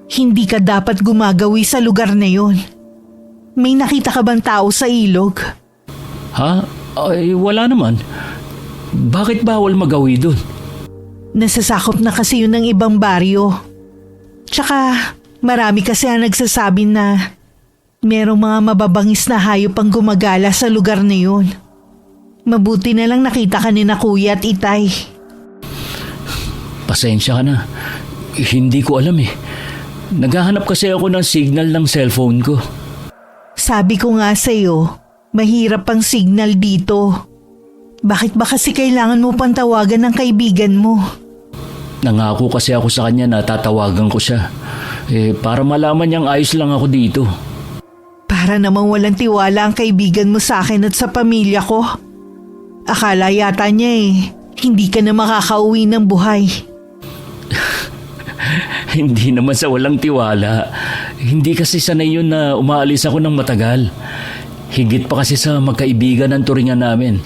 Speaker 3: Hindi ka dapat gumagawi sa lugar na yon. May nakita ka bang tao sa ilog?
Speaker 1: Ha? Ay, wala naman. Bakit bawal magawi dun?
Speaker 3: Nasasakop na kasi yun ng ibang baryo. Tsaka marami kasi ang nagsasabi na merong mga mababangis na hayop ang gumagala sa lugar na yun. Mabuti na lang nakita ka ni na kuya at itay.
Speaker 1: Pasensya ka na. Hindi ko alam eh. Naghahanap kasi ako ng signal ng cellphone ko.
Speaker 3: Sabi ko nga sa'yo, mahirap ang signal dito. Bakit ba kasi kailangan mo pang tawagan ng kaibigan mo?
Speaker 1: Nangako kasi ako sa kanya na tatawagan ko siya. Para malaman niyang ayos lang ako dito.
Speaker 3: Para namang walang tiwala ang kaibigan mo sa akin at sa pamilya ko. Akala yata niya hindi ka na makakauwi ng buhay.
Speaker 1: Hindi naman sa walang tiwala. Hindi kasi sanay yun na umaalis ako ng matagal. Higit pa kasi sa magkaibigan ng turingan namin.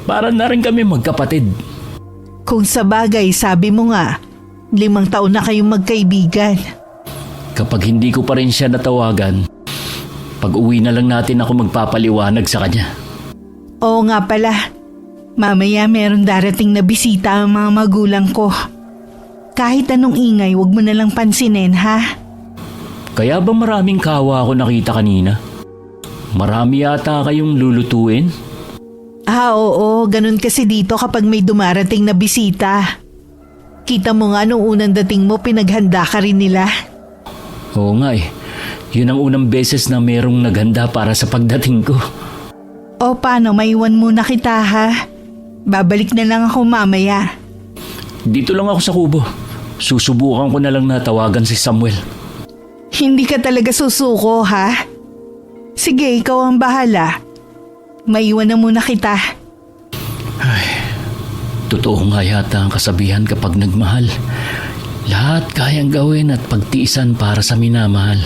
Speaker 1: Para na rin kami magkapatid.
Speaker 3: Kung sa bagay, sabi mo nga, 5 taon na kayong magkaibigan.
Speaker 1: Kapag hindi ko pa rin siya natawagan, pag uwi na lang natin ako magpapaliwanag sa kanya.
Speaker 3: Oo nga pala. Mamaya meron darating na bisita ang mga magulang ko. Kahit anong ingay, wag mo na lang pansinin, ha?
Speaker 1: Kaya ba maraming kawa ako nakita kanina? Marami yata kayong lulutuin?
Speaker 3: Oo, ganun kasi dito kapag may dumarating na bisita. Kita mo nga nung unang dating mo, pinaghanda ka rin nila.
Speaker 1: Oo nga eh. Yun ang unang beses na merong naghanda para sa pagdating ko.
Speaker 3: O paano, maiwan muna kita ha? Babalik na lang ako mamaya.
Speaker 1: Dito lang ako sa kubo. Susubukan ko na lang na tawagan si Samuel.
Speaker 3: Hindi ka talaga susuko ha? Sige, ikaw ang bahala. Maiwan na muna kita.
Speaker 1: Totoo nga yata ang kasabihan kapag nagmahal. Lahat kayang gawin at pagtiisan para sa minamahal.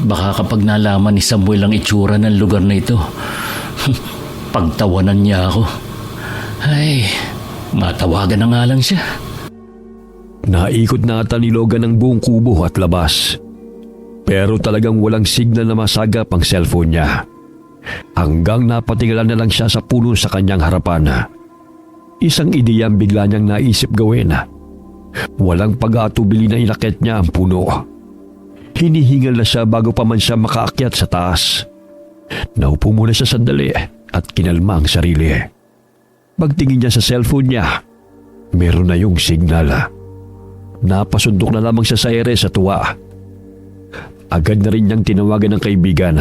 Speaker 1: Baka kapag nalaman ni Samuel ang itsura ng lugar na ito, pagtawanan niya ako. Ay, matawagan na nga lang siya.
Speaker 4: Naikot na ata ni Logan ang buong kubo at labas. Pero talagang walang signal na masagap ang cellphone niya. Hanggang napatingala na lang siya sa puno sa kanyang harapan. Isang ideya ang bigla niyang naisip gawin. Walang pag-aatubili na inakit niya ang puno. Hinihingal na siya bago pa man siya makaakyat sa taas. Naupo muna siya sandali at kinalma ang sarili. Pagtingin niya sa cellphone niya, meron na yung signal. Napasundok na lamang siya sa ere sa tuwa. Agad na rin niyang tinawagan ng kaibigan.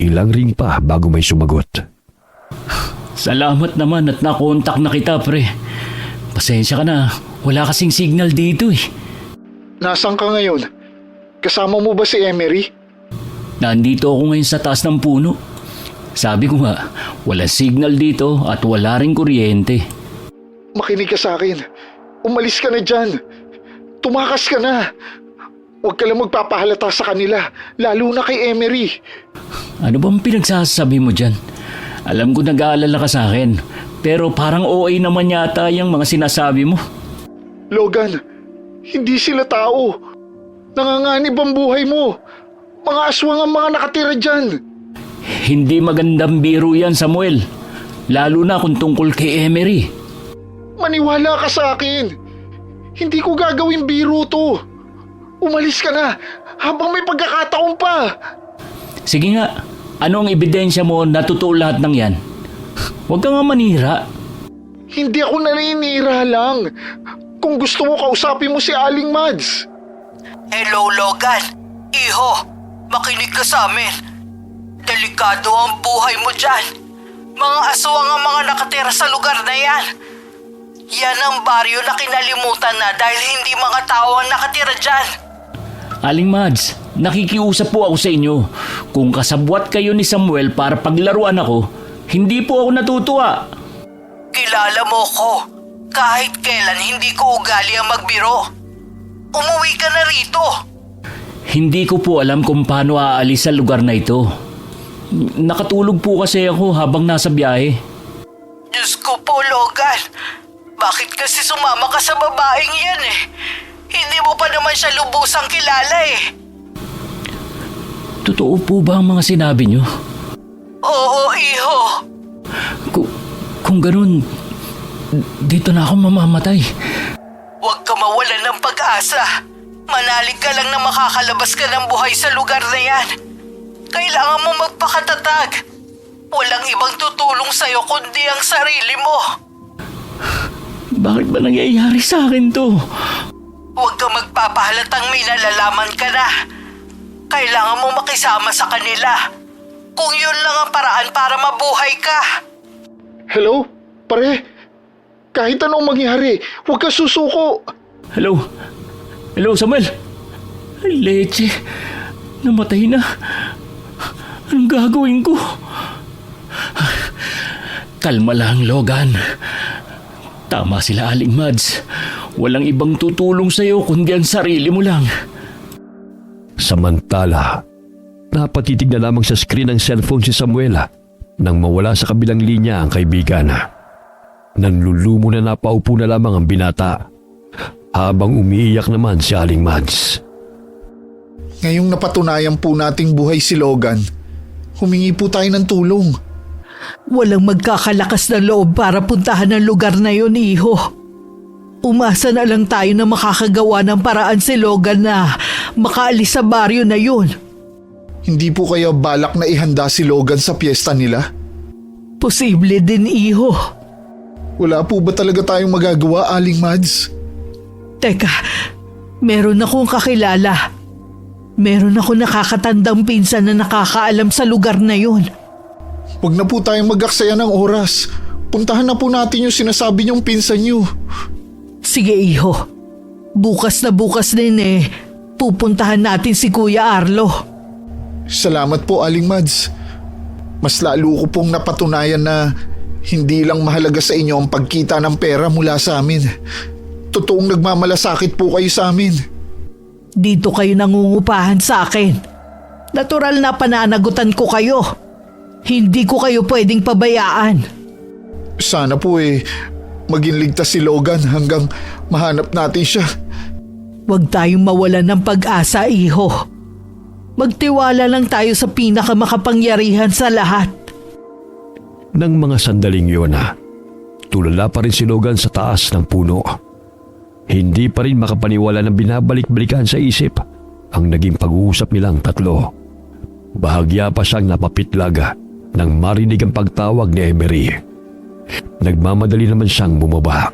Speaker 4: Ilang ring pa bago may sumagot.
Speaker 1: Salamat naman at nakontak na kita, pre. Pasensya ka na, wala kasing signal dito eh.
Speaker 2: Nasaan ka ngayon? Kasama mo ba si Emery?
Speaker 1: Nandito ako ngayon sa taas ng puno. Sabi ko nga, wala signal dito at wala ring kuryente.
Speaker 2: Makinig ka sa akin. Umalis ka na dyan. Tumakas ka na. Huwag ka lang magpapahalata sa kanila, lalo na kay Emery.
Speaker 1: Ano bang pinagsasabi mo dyan? Alam ko nag-aalala ka sa akin, pero parang OA naman yata yung mga sinasabi mo.
Speaker 2: Logan, hindi sila tao. Nanganganib ang buhay mo. Mga aswang ang mga nakatira dyan.
Speaker 1: Hindi magandang biro yan, Samuel. Lalo na kung tungkol kay Emery.
Speaker 2: Maniwala ka sa akin. Hindi ko gagawin biro to. Umalis ka na habang may pagkakataon pa.
Speaker 1: Sige nga, ano ang ebidensya mo na totoo lahat ng yan? Huwag ka nga manira.
Speaker 2: Hindi ako naninira lang. Kung gusto mo, kausapin mo si Aling Mads.
Speaker 3: Hello, Logan. Iho, makinig ka sa amin. Delikado ang buhay mo dyan. Mga aswang ang mga nakatira sa lugar na yan. Yan ang baryo na kinalimutan na dahil hindi mga tao ang nakatira dyan.
Speaker 1: Aling Mads, nakikiusap po ako sa inyo. Kung kasabwat kayo ni Samuel para paglaruan ako, hindi po ako natutuwa.
Speaker 3: Kilala mo ko. Kahit kailan hindi ko ugali ang magbiro. Umuwi ka na rito.
Speaker 1: Hindi ko po alam kung paano aalis sa lugar na ito. Nakatulog po kasi ako habang nasa biyahe.
Speaker 3: Diyos ko po, Logan. Bakit kasi sumama ka sa babaeng yan eh? Hindi mo pa naman siya lubusang kilala eh.
Speaker 1: Totoo po ba ang mga sinabi niyo?
Speaker 3: Oo, iho.
Speaker 1: Kung ganun, dito na ako mamamatay.
Speaker 3: Huwag ka mawalan ng pag-asa. Manalig ka lang na makakalabas ka ng buhay sa lugar na yan. Kailangan mo magpakatatag. Walang ibang tutulong sa'yo kundi ang sarili mo.
Speaker 1: Bakit ba nangyayari sa akin to?
Speaker 3: Huwag ka magpapahalatang may nalalaman ka na. Kailangan mo makisama sa kanila. Kung yun lang ang paraan para mabuhay ka.
Speaker 2: Hello? Pare? Kahit anong mangyari, huwag ka susuko.
Speaker 1: Hello? Hello, Samuel? Ay, leche. Namatay na. Anong gagawin ko? Kalma lang, Logan. Tama sila, Aling Mads. Walang ibang tutulong sa'yo kundi ang sarili mo lang.
Speaker 4: Samantala, napatitig na lamang sa screen ng cellphone si Samuel nang mawala sa kabilang linya ang kaibigan. Nanlulumo na napaupo na lamang ang binata habang umiiyak naman si Aling Mads.
Speaker 2: Ngayong napatunayan po nating buhay si Logan, humingi po tayo ng tulong.
Speaker 3: Walang magkakalakas na loob para puntahan ang lugar na yun, iho. Umasa na lang tayo na makakagawa ng paraan si Logan na makaalis sa baryo na yun.
Speaker 2: Hindi po kaya balak na ihanda si Logan sa piyesta nila?
Speaker 3: Posible din, iho.
Speaker 2: Wala po ba talaga tayong magagawa, Aling Mads?
Speaker 3: Teka, meron akong kakilala. Meron ako nakakatandang pinsan na nakakaalam sa lugar na yun.
Speaker 2: Huwag na po tayong mag-aksaya ng oras. Puntahan na po natin yung sinasabi niyong pinsan niyo.
Speaker 3: Sige iho, bukas na bukas din pupuntahan natin si Kuya Arlo.
Speaker 2: Salamat po, Aling Mads. Mas lalo ko pong napatunayan na hindi lang mahalaga sa inyo ang pagkita ng pera mula sa amin. Totoong nagmamalasakit po kayo sa amin.
Speaker 3: Dito kayo nangungupahan sa akin. Natural na pananagutan ko kayo. Hindi ko kayo pwedeng pabayaan.
Speaker 2: Sana po maging ligtas si Logan hanggang mahanap natin siya.
Speaker 3: Huwag tayong mawalan ng pag-asa, iho. Magtiwala lang tayo sa pinakamakapangyarihan sa lahat.
Speaker 4: Nang mga sandaling yun tulala pa rin si Logan sa taas ng puno. Hindi pa rin makapaniwala ng binabalik-balikan sa isip ang naging pag-uusap nilang tatlo. Bahagya pa siyang napapitlag nang marinig ang pagtawag ni Emery. Nagmamadali naman siyang bumaba.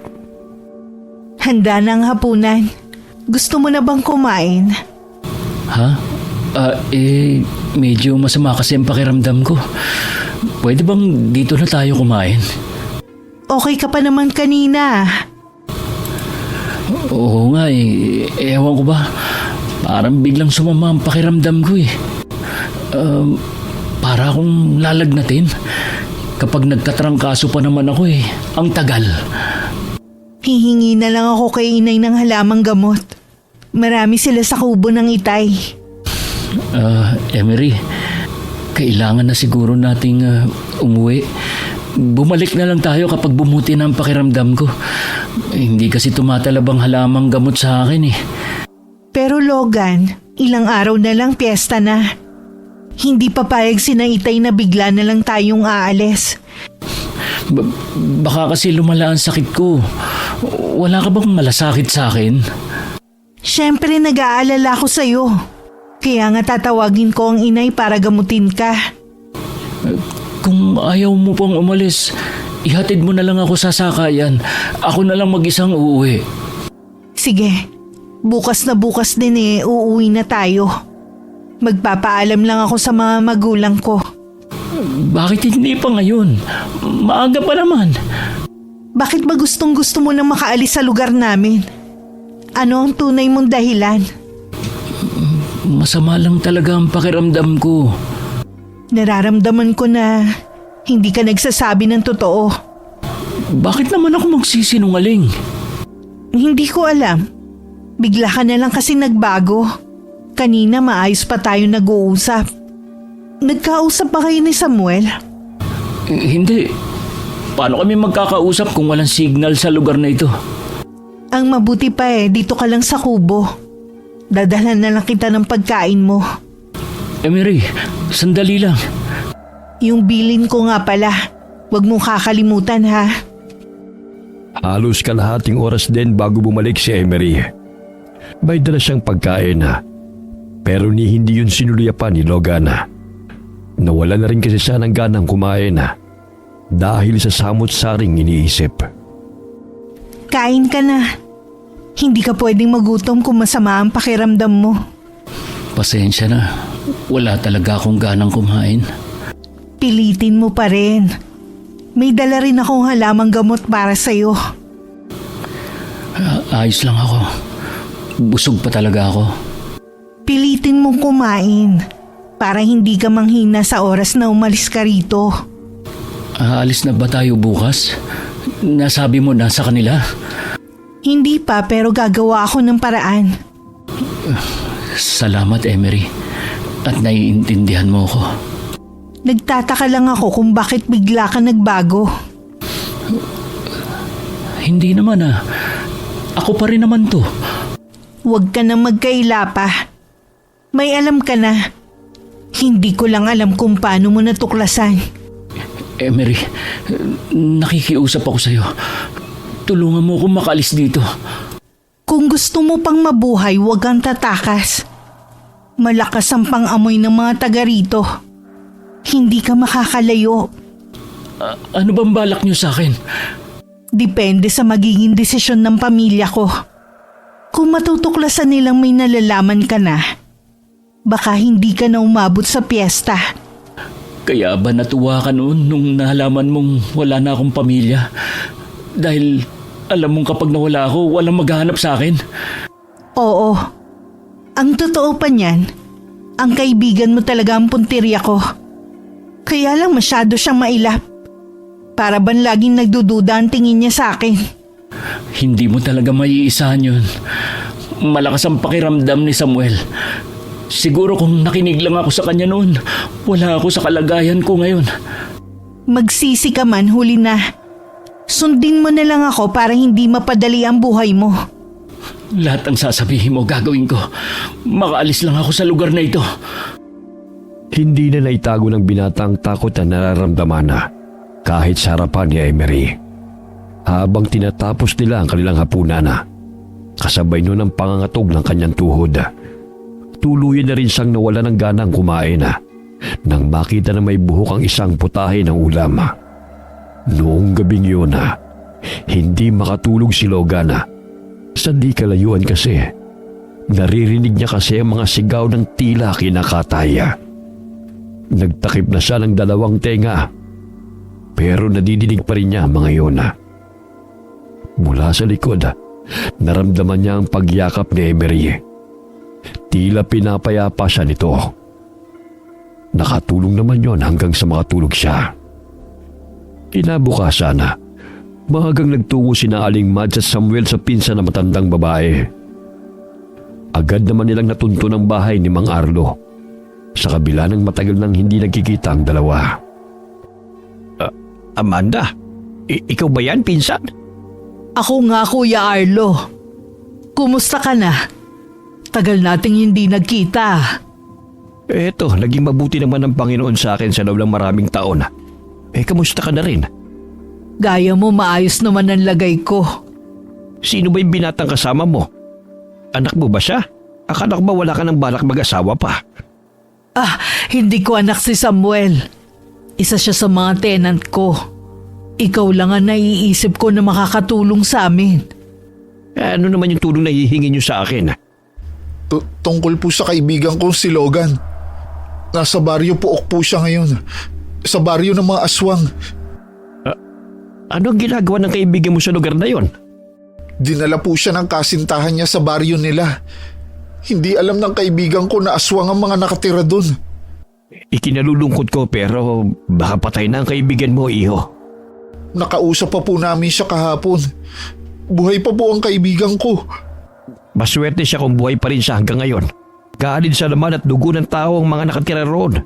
Speaker 3: Handa na ang hapunan. Gusto mo na bang kumain?
Speaker 1: Ha? Medyo masama kasi ang pakiramdam ko. Pwede bang dito na tayo kumain?
Speaker 3: Okay ka pa naman kanina.
Speaker 1: Oo nga ewan ko ba. Parang biglang sumama ang pakiramdam ko para akong lalagnatin. Kapag nagkatrangkaso pa naman ako ang tagal.
Speaker 3: Hihingi na lang ako kay inay ng halamang gamot. Marami sila sa kubo ng itay.
Speaker 1: Emery, kailangan na siguro nating umuwi. Bumalik na lang tayo kapag bumuti na ang pakiramdam ko. Hindi kasi tumatalabang halamang gamot sa akin
Speaker 3: Pero Logan, ilang araw na lang piyesta na. Hindi papayag si Itay na bigla na lang tayong aalis.
Speaker 1: Baka kasi lumala ang sakit ko. Wala ka bang malasakit sa akin?
Speaker 3: Siyempre nag-aalala ko sa'yo. Kaya nga tatawagin ko ang inay para gamutin ka.
Speaker 1: Kung ayaw mo pang umalis, ihatid mo na lang ako sa sakayan. Ako na lang mag-isang uuwi.
Speaker 3: Sige, bukas na bukas din uuwi na tayo. Magpapaalam lang ako sa mga magulang ko.
Speaker 1: Bakit hindi pa ngayon? Maaga pa naman.
Speaker 3: Bakit ba gustong gusto mo na makaalis sa lugar namin? Ano ang tunay mong dahilan?
Speaker 1: Masama lang talaga ang pakiramdam ko.
Speaker 3: Nararamdaman ko na hindi ka nagsasabi ng totoo.
Speaker 1: Bakit naman ako magsisinungaling?
Speaker 3: Hindi ko alam. Bigla ka na lang kasi nagbago. Kanina maayos pa tayo nag-uusap. Nagkausap ba kayo ni Samuel?
Speaker 1: Hindi. Paano kami magkakausap kung walang signal sa lugar na ito?
Speaker 3: Ang mabuti pa dito ka lang sa kubo. Dadalhan na lang kita ng pagkain mo.
Speaker 1: Emery, sandali lang.
Speaker 3: Yung bilin ko nga pala. Huwag mong kakalimutan ha.
Speaker 4: Halos kalahating oras din bago bumalik si Emery. May dala siyang pagkain pero hindi yun sinuluyapan ni Logan. Nawala na rin kasi siya ng ganang kumain dahil sa samot-saring iniisip.
Speaker 3: Kain ka na. Hindi ka pwedeng magutom kung masama ang pakiramdam mo.
Speaker 1: Pasensya na. Wala talaga akong ganang kumain.
Speaker 3: Pilitin mo pa rin. May dala rin akong halamang gamot para sa'yo.
Speaker 1: Ayos lang ako. Busog pa talaga ako.
Speaker 3: Pilitin mong kumain para hindi ka manghina sa oras na umalis ka rito.
Speaker 1: Aalis na ba tayo bukas? Nasabi mo na sa kanila?
Speaker 3: Hindi pa pero gagawa ako ng paraan.
Speaker 1: Salamat, Emery. At naiintindihan mo ko.
Speaker 3: Nagtataka lang ako kung bakit bigla ka nagbago.
Speaker 1: Hindi naman Ako pa rin naman to.
Speaker 3: Huwag ka na magkaila pa. May alam ka na. Hindi ko lang alam kung paano mo natuklasan.
Speaker 1: Emery, nakikiusap ako sa'yo. Tulungan mo akong makaalis dito.
Speaker 3: Kung gusto mo pang mabuhay, huwag kang tatakas. Malakas ang pang-amoy ng mga taga rito. Hindi ka makakalayo.
Speaker 1: Ano bang balak niyo sa akin?
Speaker 3: Depende sa magiging desisyon ng pamilya ko. Kung matutuklasan nilang may nalalaman ka na, baka hindi ka na umabot sa piyesta.
Speaker 1: Kaya ba natuwa ka noon nung nalaman mong wala na akong pamilya? Dahil alam mong kapag nawala ako, walang maghahanap sa akin.
Speaker 3: Oo. Ang totoo pa niyan, ang kaibigan mo talaga ang puntirya ko. Kaya lang masyado siyang mailap. Para ban laging nagdududa ang tingin niya sa akin.
Speaker 1: Hindi mo talaga maiisahan yun. Malakas ang pakiramdam ni Samuel. Siguro kung nakinig lang ako sa kanya noon, wala ako sa kalagayan ko ngayon.
Speaker 3: Magsisi ka man, huli na. Sundin mo na lang ako para hindi mapadali ang buhay mo.
Speaker 1: Lahat ng sasabihin mo gagawin ko. Makaalis lang ako sa lugar na ito.
Speaker 4: Hindi na naitago ng binatang takot na nararamdaman na kahit sa harapan ni Emery. Habang tinatapos nila ang kanilang hapunan na, kasabay nun ang pangangatog ng kanyang tuhod. Tuluyan na rin siyang nawala ng ganang kumain nang makita na may buhok ang isang putahe ng ulam. Noong gabing yun hindi makatulog si Logan sa di kalayuan kasi. Naririnig niya kasi ang mga sigaw ng tila kinakatay. Nagtakip na siya ng 2 tenga pero nadidinig pa rin niya ang mga yun. Mula sa likod, naramdaman niya ang pagyakap ni Emery. Tila pinapayapa siya nito. Nakatulong naman yon hanggang sa makatulog siya. Kinabukasan, maagang nagtungo sina Aling Mads at Samuel sa pinsan na matandang babae. Agad naman nilang natunto ng bahay ni Mang Arlo, sa kabila ng matagal nang hindi nagkikita ang dalawa.
Speaker 5: Amanda, ikaw ba yan, pinsan?
Speaker 3: Ako nga, Kuya Arlo. Kumusta ka na? Tagal nating hindi nagkita.
Speaker 5: Eto, naging mabuti naman ang Panginoon sa akin sa loob ng maraming taon. Kamusta ka na rin?
Speaker 3: Gaya mo, maayos naman ang lagay ko.
Speaker 5: Sino ba yung binatang kasama mo? Anak mo ba siya? Akala ko ba wala ka ng balak mag-asawa pa?
Speaker 3: Hindi ko anak si Samuel. Isa siya sa mga tenant ko. Ikaw lang ang naiisip ko na makakatulong sa amin.
Speaker 5: Ano naman yung tulong na hihingi niyo sa akin?
Speaker 2: Tungkol po sa kaibigan ko si Logan. Nasa baryo Puok po siya ngayon. Sa baryo ng mga aswang.
Speaker 5: Ano ang ginagawa ng kaibigan mo sa lugar na yon?
Speaker 2: Dinala po siya ng kasintahan niya sa baryo nila. Hindi alam ng kaibigan ko na aswang ang mga nakatira doon.
Speaker 5: Ikinalulungkot ko pero baka patay na ang kaibigan mo, iho.
Speaker 2: Nakausap pa po namin siya kahapon. Buhay pa po ang kaibigan ko.
Speaker 5: Maswerte siya kung buhay pa rin siya hanggang ngayon. Kaalid sa laman at dugo ng tao ang mga nakatira roon.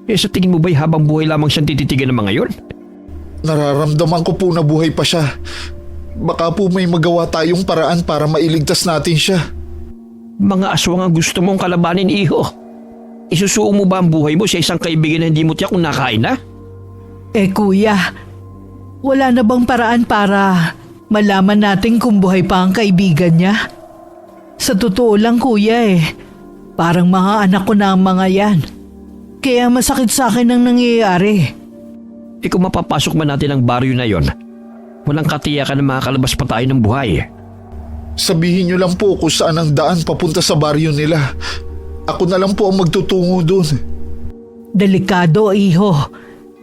Speaker 5: Sa tingin mo ba'y habang buhay lamang siyang tititigan ng mga yon?
Speaker 2: Nararamdaman ko po na buhay pa siya. Baka po may magawa tayong paraan para mailigtas natin siya.
Speaker 5: Mga aswang ang gusto mong kalabanin, iho. Isusuong mo ba ang buhay mo sa isang kaibigan na hindi mo tiyak kung nakain na?
Speaker 3: Kuya, wala na bang paraan para malaman natin kung buhay pa ang kaibigan niya? Sa totoo lang, kuya, parang mga anak ko na ang mga yan. Kaya masakit sa akin ang nangyayari.
Speaker 5: Kung mapapasok man natin ang baryo na yon, walang katiyakan na makakalabas pa tayo ng buhay.
Speaker 2: Sabihin niyo lang po kung saan ang daan papunta sa baryo nila. Ako na lang po ang magtutungo doon.
Speaker 3: Delikado, iho.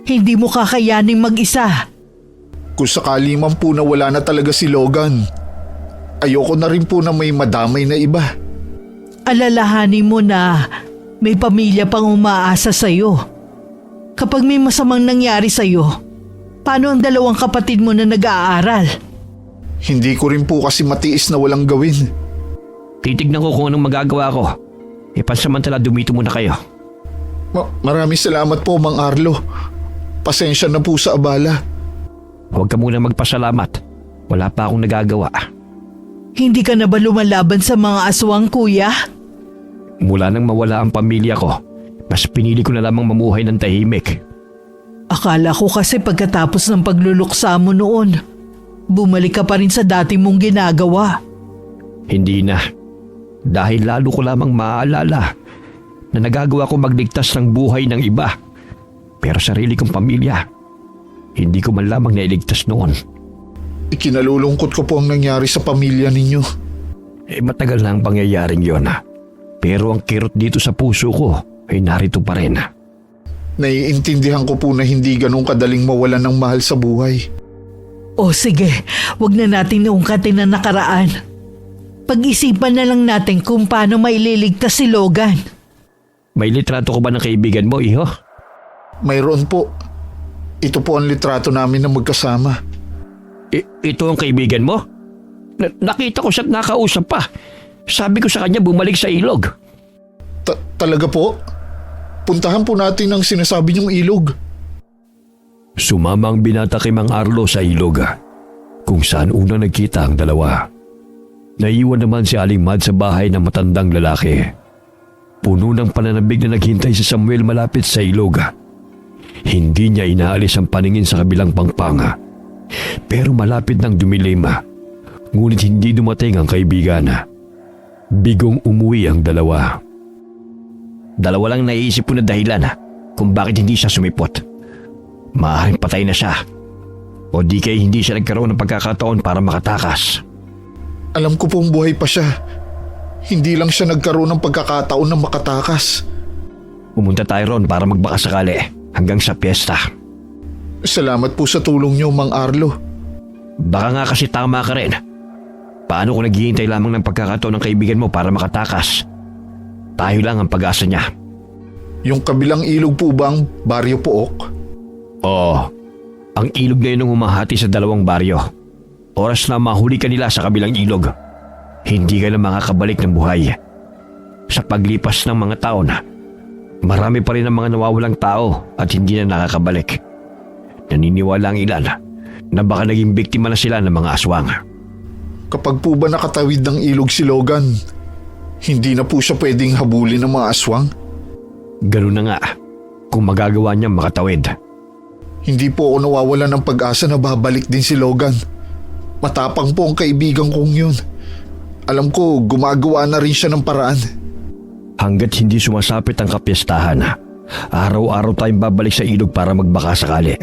Speaker 3: Hindi mo kakayaning mag-isa.
Speaker 2: Kung sakali man po na wala na talaga si Logan, ayoko na rin po na may madamay na iba.
Speaker 3: Alalahanin mo na may pamilya pang umaasa sa'yo. Kapag may masamang nangyari sa'yo, paano ang 2 kapatid mo na nag-aaral?
Speaker 2: Hindi ko rin po kasi matiis na walang gawin.
Speaker 5: Titignan ko kung anong magagawa ko. Pansamantala dumito muna kayo.
Speaker 2: Maraming salamat po, Mang Arlo. Pasensya na po sa abala.
Speaker 5: Huwag ka muna magpasalamat. Wala pa akong nagagawa.
Speaker 3: Hindi ka na ba lumalaban sa mga aswang, kuya?
Speaker 5: Mula nang mawala ang pamilya ko, mas pinili ko na lamang mamuhay ng tahimik.
Speaker 3: Akala ko kasi pagkatapos ng pagluluksa mo noon, bumalik ka pa rin sa dati mong ginagawa.
Speaker 5: Hindi na. Dahil lalo ko lamang maaalala na nagagawa ko magligtas ng buhay ng iba. Pero sarili kong pamilya, hindi ko man lamang nailigtas noon.
Speaker 2: Ikinalulungkot ko po ang nangyari sa pamilya ninyo.
Speaker 5: Matagal na ang pangyayaring yon. Pero ang kirot dito sa puso ko ay narito pa rin.
Speaker 2: Naiintindihan ko po na hindi ganun kadaling mawalan ng mahal sa buhay.
Speaker 3: O sige, wag na natin ungkatin ang nakaraan. Pag-isipan na lang natin kung paano maililigtas si Logan.
Speaker 5: May litrato ko ba ng kaibigan mo, iho?
Speaker 2: Mayroon po. Ito po ang litrato namin na magkasama.
Speaker 5: Ito ang kaibigan mo? Nakita ko siya't nakausap pa. Sabi ko sa kanya bumalik sa ilog.
Speaker 2: Talaga po? Puntahan po natin ang sinasabi niyong ilog.
Speaker 5: Sumama ang binata kay Mang Arlo sa ilog, kung saan unang nagkita ang dalawa. Naiwan naman si Aling Mad sa bahay ng matandang lalaki. Puno ng pananabig na naghintay si Samuel malapit sa ilog. Hindi niya inaalis ang paningin sa kabilang pangpanga. Pero malapit nang dumilim, ngunit hindi dumating ang kaibigan. Bigong umuwi ang dalawa. Dalawa lang naiisip ko na dahilan kung bakit hindi siya sumipot. Maaaring patay na siya. O di kaya hindi siya nagkaroon ng pagkakataon para makatakas.
Speaker 2: Alam ko pong buhay pa siya. Hindi lang siya nagkaroon ng pagkakataon na makatakas.
Speaker 5: Pumunta tayo ron para magbakasakali hanggang sa piyesta.
Speaker 2: Salamat po sa tulong niyo, Mang Arlo.
Speaker 5: Baka nga kasi tama ka rin. Paano kung naghihintay lamang ng pagkakataon ng kaibigan mo para makatakas? Tayo lang ang pag-asa niya.
Speaker 2: Yung kabilang ilog po ba ang Baryo Pook?
Speaker 5: Oo. Ang ilog na yun ang humahati sa dalawang baryo. Oras na mahuli ka nila sa kabilang ilog, hindi ka na makakabalik ng buhay. Sa paglipas ng mga taon, marami pa rin ang mga nawawalang tao at hindi na nakakabalik. Naniniwala ang ilan na baka naging biktima na sila ng mga aswang.
Speaker 2: Kapag po ba nakatawid ng ilog si Logan, hindi na po siya pwedeng habulin ng mga aswang?
Speaker 5: Ganun na nga kung magagawa niya makatawid.
Speaker 2: Hindi po ako nawawalan ng pag-asa na babalik din si Logan. Matapang po ang kaibigan kong yun. Alam ko, gumagawa na rin siya ng paraan.
Speaker 5: Hanggat hindi sumasapit ang kapistahan, araw-araw tayong babalik sa ilog para magbaka sakali.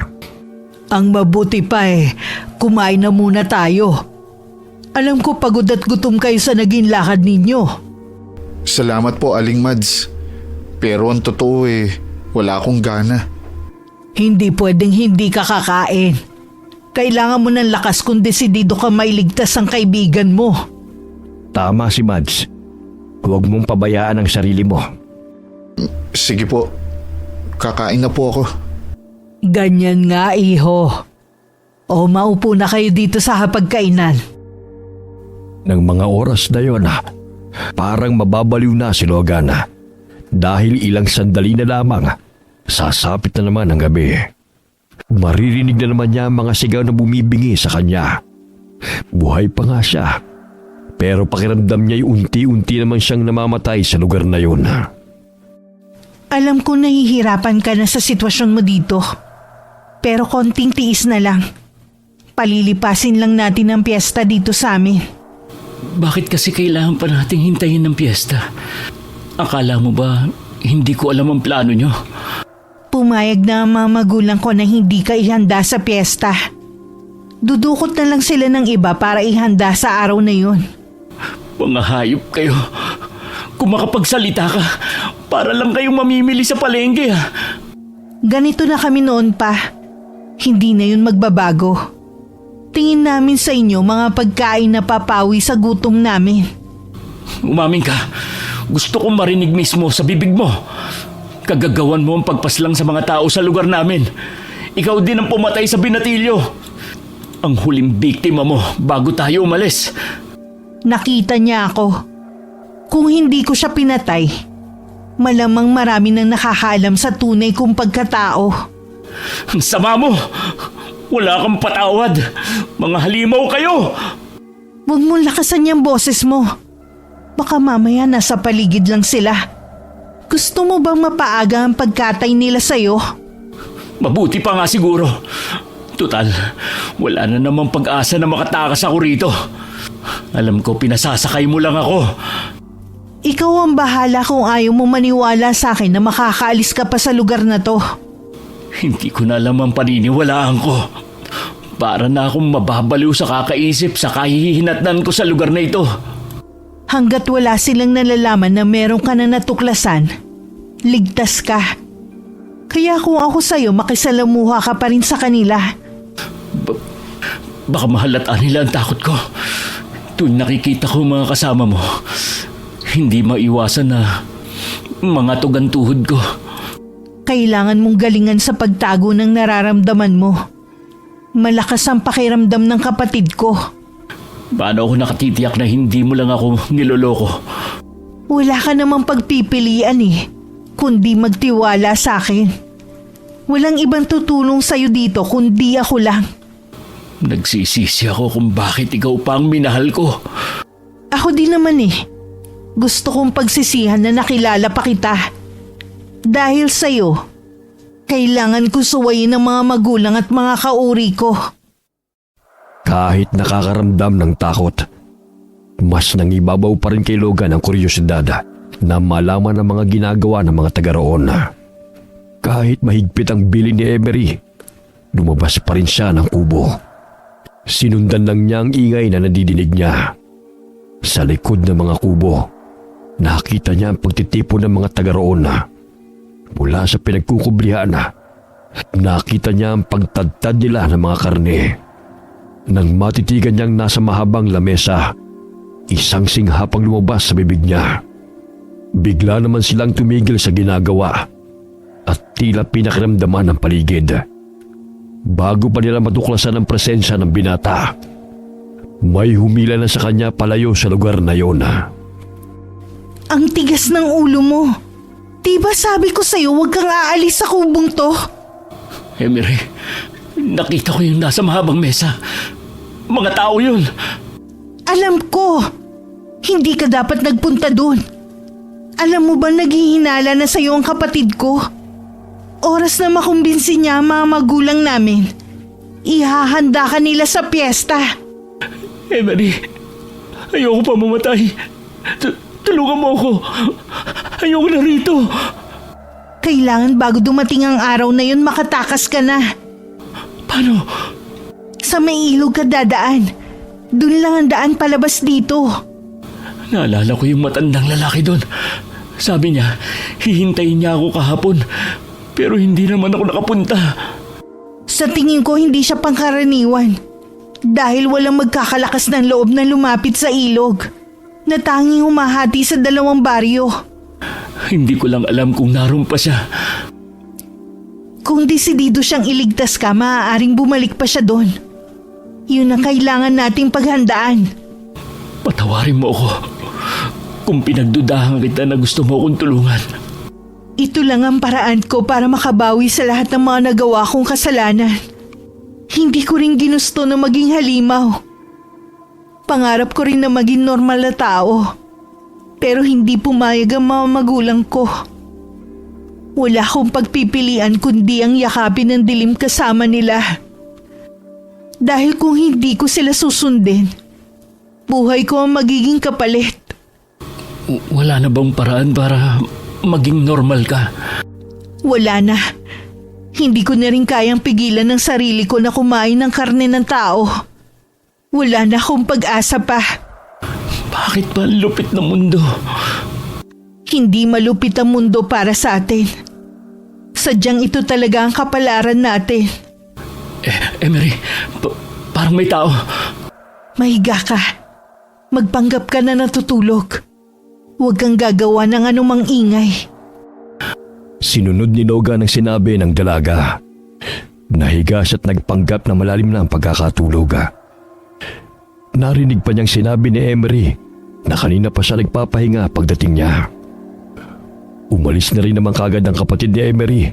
Speaker 3: Ang mabuti pa kumain na muna tayo. Alam ko pagod at gutom kayo sa naging lakad ninyo.
Speaker 2: Salamat po, Aling Mads. Pero ang totoo wala akong gana.
Speaker 3: Hindi pwedeng hindi ka kakain. Kailangan mo ng lakas kung desidido ka mailigtas ang kaibigan mo.
Speaker 5: Tama si Mads. Huwag mong pabayaan ang sarili mo.
Speaker 2: Sige po, kakain na po ako.
Speaker 3: Ganyan nga, iho. O maupo na kayo dito sa hapagkainan.
Speaker 5: Nang mga oras na yon, parang mababaliw na si Logan. Dahil ilang sandali na lamang, sasapit na naman ang gabi. Maririnig na naman niya ang mga sigaw na bumibingi sa kanya. Buhay pa nga siya, pero pakiramdam niya'y unti-unti naman siyang namamatay sa lugar na yun.
Speaker 3: Alam ko nahihirapan ka na sa sitwasyon mo dito. Pero konting tiis na lang. Palilipasin lang natin ang piyesta dito sa amin.
Speaker 1: Bakit kasi kailangan pa nating hintayin ng piyesta? Akala mo ba hindi ko alam ang plano nyo?
Speaker 3: Pumayag na ang mga magulang ko na hindi ka ihanda sa piyesta. Dudukot na lang sila ng iba para ihanda sa araw na yun.
Speaker 1: Mga hayop kayo. Kung makapagsalita ka, para lang kayong mamimili sa palengke.
Speaker 3: Ganito na kami noon pa. Hindi na yun magbabago. Tingin namin sa inyo mga pagkain na papawi sa gutom namin.
Speaker 1: Umamin ka. Gusto kong marinig mismo sa bibig mo. Kagagawan mo ang pagpaslang sa mga tao sa lugar namin. Ikaw din ang pumatay sa binatilyo. Ang huling biktima mo bago tayo umalis.
Speaker 3: Nakita niya ako. Kung hindi ko siya pinatay, malamang marami nang nakakaalam sa tunay kong pagkatao.
Speaker 1: Ang sama mo! Wala kang patawad! Mga halimaw kayo!
Speaker 3: Huwag mong lakasan yung boses mo. Baka mamaya nasa paligid lang sila. Gusto mo bang mapaaga ang pagkatay nila sa'yo?
Speaker 1: Mabuti pa nga siguro. Tutal, wala na namang pag-asa na makatakas ako rito. Alam ko pinasasakay mo lang ako.
Speaker 3: Ikaw ang bahala kung ayaw mo maniwala sa akin na makakaalis ka pa sa lugar na to.
Speaker 1: Hindi ko na alam ang paniniwalaan ko. Para na akong mababaliw sa kakaisip sa kahihinatnan ko sa lugar na ito.
Speaker 3: Hanggat wala silang nalalaman na meron ka na natuklasan, ligtas ka. Kaya kung ako sa'yo, makisalamuha ka pa rin sa kanila.
Speaker 1: Baka mahalata nila ang takot ko. Tuwing nakikita ko mga kasama mo, hindi maiwasan na mga tugan-tuhod ko.
Speaker 3: Kailangan mong galingan sa pagtago ng nararamdaman mo. Malakas ang pakiramdam ng kapatid ko.
Speaker 1: Paano ako nakatitiyak na hindi mo lang ako niloloko?
Speaker 3: Wala ka namang pagpipilian kundi magtiwala sa akin. Walang ibang tutulong sa'yo dito kundi ako lang.
Speaker 1: Nagsisisi ako kung bakit ikaw pa ang minahal ko.
Speaker 3: Ako din naman Gusto kong pagsisihan na nakilala pa kita. Dahil sa'yo, kailangan ko suwayin ng mga magulang at mga kauri ko.
Speaker 4: Kahit nakakaramdam ng takot, mas nangibabaw pa rin kay Logan ang kuryosidad na malaman ang mga ginagawa ng mga taga roon. Kahit mahigpit ang bilin ni Emery, lumabas pa rin siya ng kubo. Sinundan lang niya ang ingay na nadidinig niya. Sa likod ng mga kubo, nakita niya ang pagtitipon ng mga taga roon. Mula sa pinagkukublihan, nakita niya ang pagtadtad nila ng mga karne. Nang matitigan niyang nasa mahabang lamesa, isang singhap ang lumabas sa bibig niya. Bigla naman silang tumigil sa ginagawa at tila pinakiramdaman ang paligid. Bago pa nila matuklasan ang presensya ng binata, may humila na sa kanya palayo sa lugar na yon.
Speaker 3: Ang tigas ng ulo mo. Diba sabi ko sa'yo huwag kang aalis sa kubong to?
Speaker 1: Emery, nakita ko yung nasa mahabang mesa. Mga tao yun.
Speaker 3: Alam ko. Hindi ka dapat nagpunta dun. Alam mo ba naghihinala na sa'yo ang kapatid ko? Oras na makumbinsi niya ang mga magulang namin. Ihahanda ka nila sa piyesta.
Speaker 1: Emery, ayoko pa mamatay. Tulungan mo ako. Ayoko na rito.
Speaker 3: Kailangan bago dumating ang araw na yun makatakas ka na.
Speaker 1: Paano?
Speaker 3: Sa may ilog ka dadaan. Doon lang ang daan palabas dito.
Speaker 1: Naalala ko yung matandang lalaki doon. Sabi niya, hihintayin niya ako kahapon. Pero hindi naman ako nakapunta.
Speaker 3: Sa tingin ko hindi siya pangkaraniwan. Dahil walang magkakalakas ng loob na lumapit sa ilog. Na tanging humahati sa dalawang baryo.
Speaker 1: Hindi ko lang alam kung naroon pa siya.
Speaker 3: Kung desidido siyang iligtas ka, maaaring bumalik pa siya doon. Yun ang kailangan nating paghandaan.
Speaker 1: Patawarin mo ako kung pinagdudahan kita na gusto mo akong tulungan.
Speaker 3: Ito lang ang paraan ko para makabawi sa lahat ng mga nagawa kong kasalanan. Hindi ko rin ginusto na maging halimaw. Pangarap ko rin na maging normal na tao. Pero hindi pumayag ang mga magulang ko. Wala akong pagpipilian kundi ang yakapin ng dilim kasama nila. Dahil kung hindi ko sila susundin, buhay ko ang magiging kapalit.
Speaker 1: Wala na bang paraan para maging normal ka?
Speaker 3: Wala na. Hindi ko na rin kayang pigilan ng sarili ko na kumain ng karne ng tao. Wala na akong pag-asa pa.
Speaker 1: Bakit ba ang lupit ng mundo?
Speaker 3: Hindi malupit ang mundo para sa atin. Sadyang ito talaga ang kapalaran natin.
Speaker 1: Emery, parang may tao.
Speaker 3: Mahiga ka. Magpanggap ka na natutulog. Huwag kang gagawa ng anumang ingay.
Speaker 4: Sinunod ni Logan ang sinabi ng dalaga. Nahiga siya't nagpanggap na malalim na ang pagkakatulog. Narinig pa niyang sinabi ni Emery na kanina pa siya nagpapahinga pagdating niya. Umalis na rin naman kagad ang kapatid ni Emery,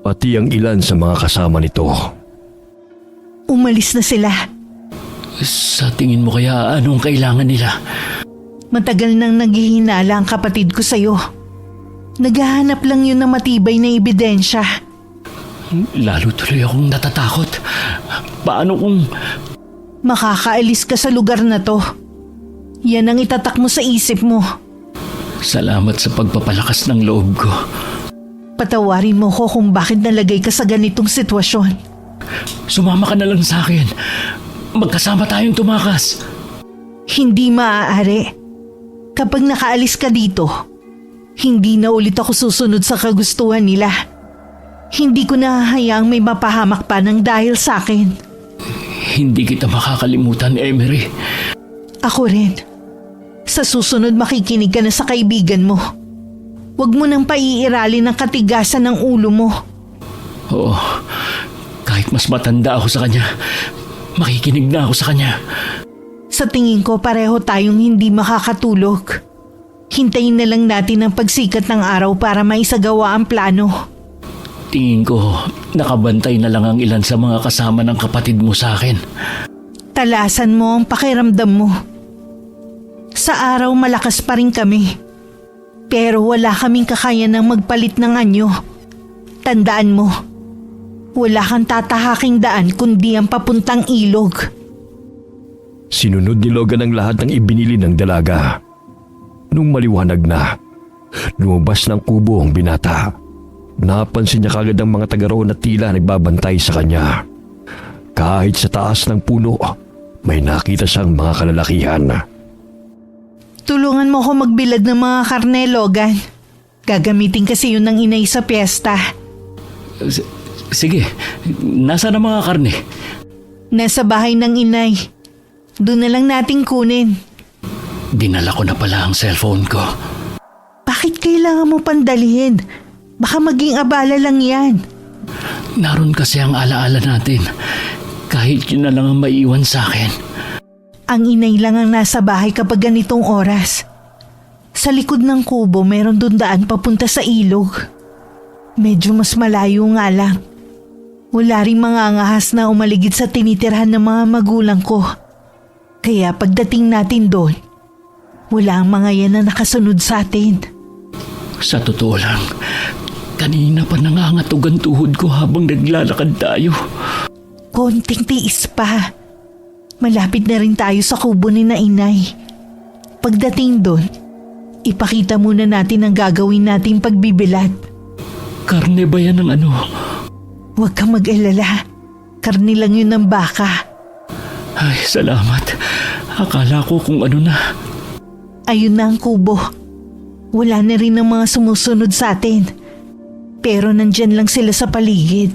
Speaker 4: pati ang ilan sa mga kasama nito.
Speaker 3: Umalis na sila.
Speaker 1: Sa tingin mo kaya anong kailangan nila?
Speaker 3: Matagal nang naghihinala ang kapatid ko sa'yo. Naghahanap lang yun ng matibay na ebidensya.
Speaker 1: Lalo tuloy akong natatakot. Paano kung...
Speaker 3: Makakaalis ka sa lugar na to. Yan ang itatak mo sa isip mo.
Speaker 1: Salamat sa pagpapalakas ng loob ko.
Speaker 3: Patawarin mo ko kung bakit nalagay ka sa ganitong sitwasyon.
Speaker 1: Sumama ka na lang sa akin. Magkasama tayong tumakas.
Speaker 3: Hindi maaari. kapag nakaalis ka dito, hindi na ulit ako susunod sa kagustuhan nila. Hindi ko nahahayaang may mapahamak pa ng dahil sa akin.
Speaker 1: Hindi kita makakalimutan, Emery.
Speaker 3: Ako rin. Sa susunod makikinig ka na sa kaibigan mo. Huwag mo nang paiiralin ang katigasan ng ulo mo.
Speaker 1: Oo, kahit mas matanda ako sa kanya, makikinig na ako sa kanya.
Speaker 3: Sa tingin ko pareho tayong hindi makakatulog. Hintayin na lang natin ang pagsikat ng araw para maisagawa ang plano.
Speaker 1: Tingin ko, nakabantay na lang ang ilan sa mga kasama ng kapatid mo sa akin.
Speaker 3: Talasan mo ang pakiramdam mo. Sa araw malakas pa rin kami. Pero wala kaming kakayanang magpalit ng anyo. Tandaan mo, wala kang tatahaking daan kundi ang papuntang ilog.
Speaker 4: Sinunod ni Logan ang lahat ng ibinili ng dalaga. Nung maliwanag na, lumabas ng kubo ang binata. Napansin niya kagad ang mga taga roon na tila nagbabantay sa kanya. Kahit sa taas ng puno, may nakita siyang mga kalalakihan.
Speaker 3: Tulungan mo ako magbilad ng mga karne, Logan. Gagamitin kasi yun ng inay sa piyesta.
Speaker 1: Sige, nasaan ang mga karne?
Speaker 3: Nasa bahay ng inay. Doon na lang natin kunin.
Speaker 1: Dinala ko na pala ang cellphone ko.
Speaker 3: Bakit kailangan mo pandalihin? Baka maging abala lang yan.
Speaker 1: Naroon kasi ang alaala natin. Kahit yun na lang ang maiwan sa akin.
Speaker 3: Ang inay lang ang nasa bahay kapag ganitong oras. Sa likod ng kubo meron doon daan papunta sa ilog. Medyo mas malayo nga lang. Wala ring mga angahas na umaligid sa tinitirhan ng mga magulang ko. Kaya pagdating natin doon, wala ang mga yan na nakasunod sa atin.
Speaker 1: Sa totoo lang, kanina pa nangangatog ang tuhod ko habang naglalakad tayo.
Speaker 3: Konting tiis pa. Malapit na rin tayo sa kubo ni na inay. Pagdating doon, ipakita muna natin ang gagawin nating pagbibilad.
Speaker 1: Karne ba yan ng ano?
Speaker 3: Huwag kang mag-alala. Karni lang yun ng baka.
Speaker 1: Ay, salamat. Akala ko kung ano na.
Speaker 3: Ayun na ang kubo. Wala na rin ang mga sumusunod sa atin. Pero nandyan lang sila sa paligid.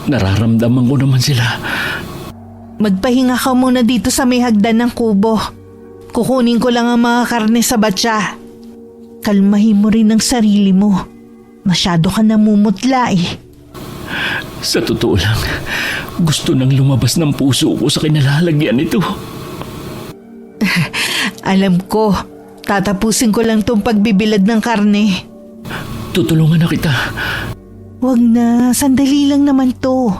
Speaker 1: Nararamdaman ko naman sila.
Speaker 3: Magpahinga ka muna dito sa may hagdan ng kubo. Kukunin ko lang ang mga karne sa batya. Kalmahin mo rin ang sarili mo. Masyado ka namumutla eh.
Speaker 1: Sa totoo lang, gusto nang lumabas ng puso ko sa kinalalagyan nito.
Speaker 3: Alam ko, tatapusin ko lang tong pagbibilad ng karne.
Speaker 1: Tutulungan na kita.
Speaker 3: Wag na, sandali lang naman to.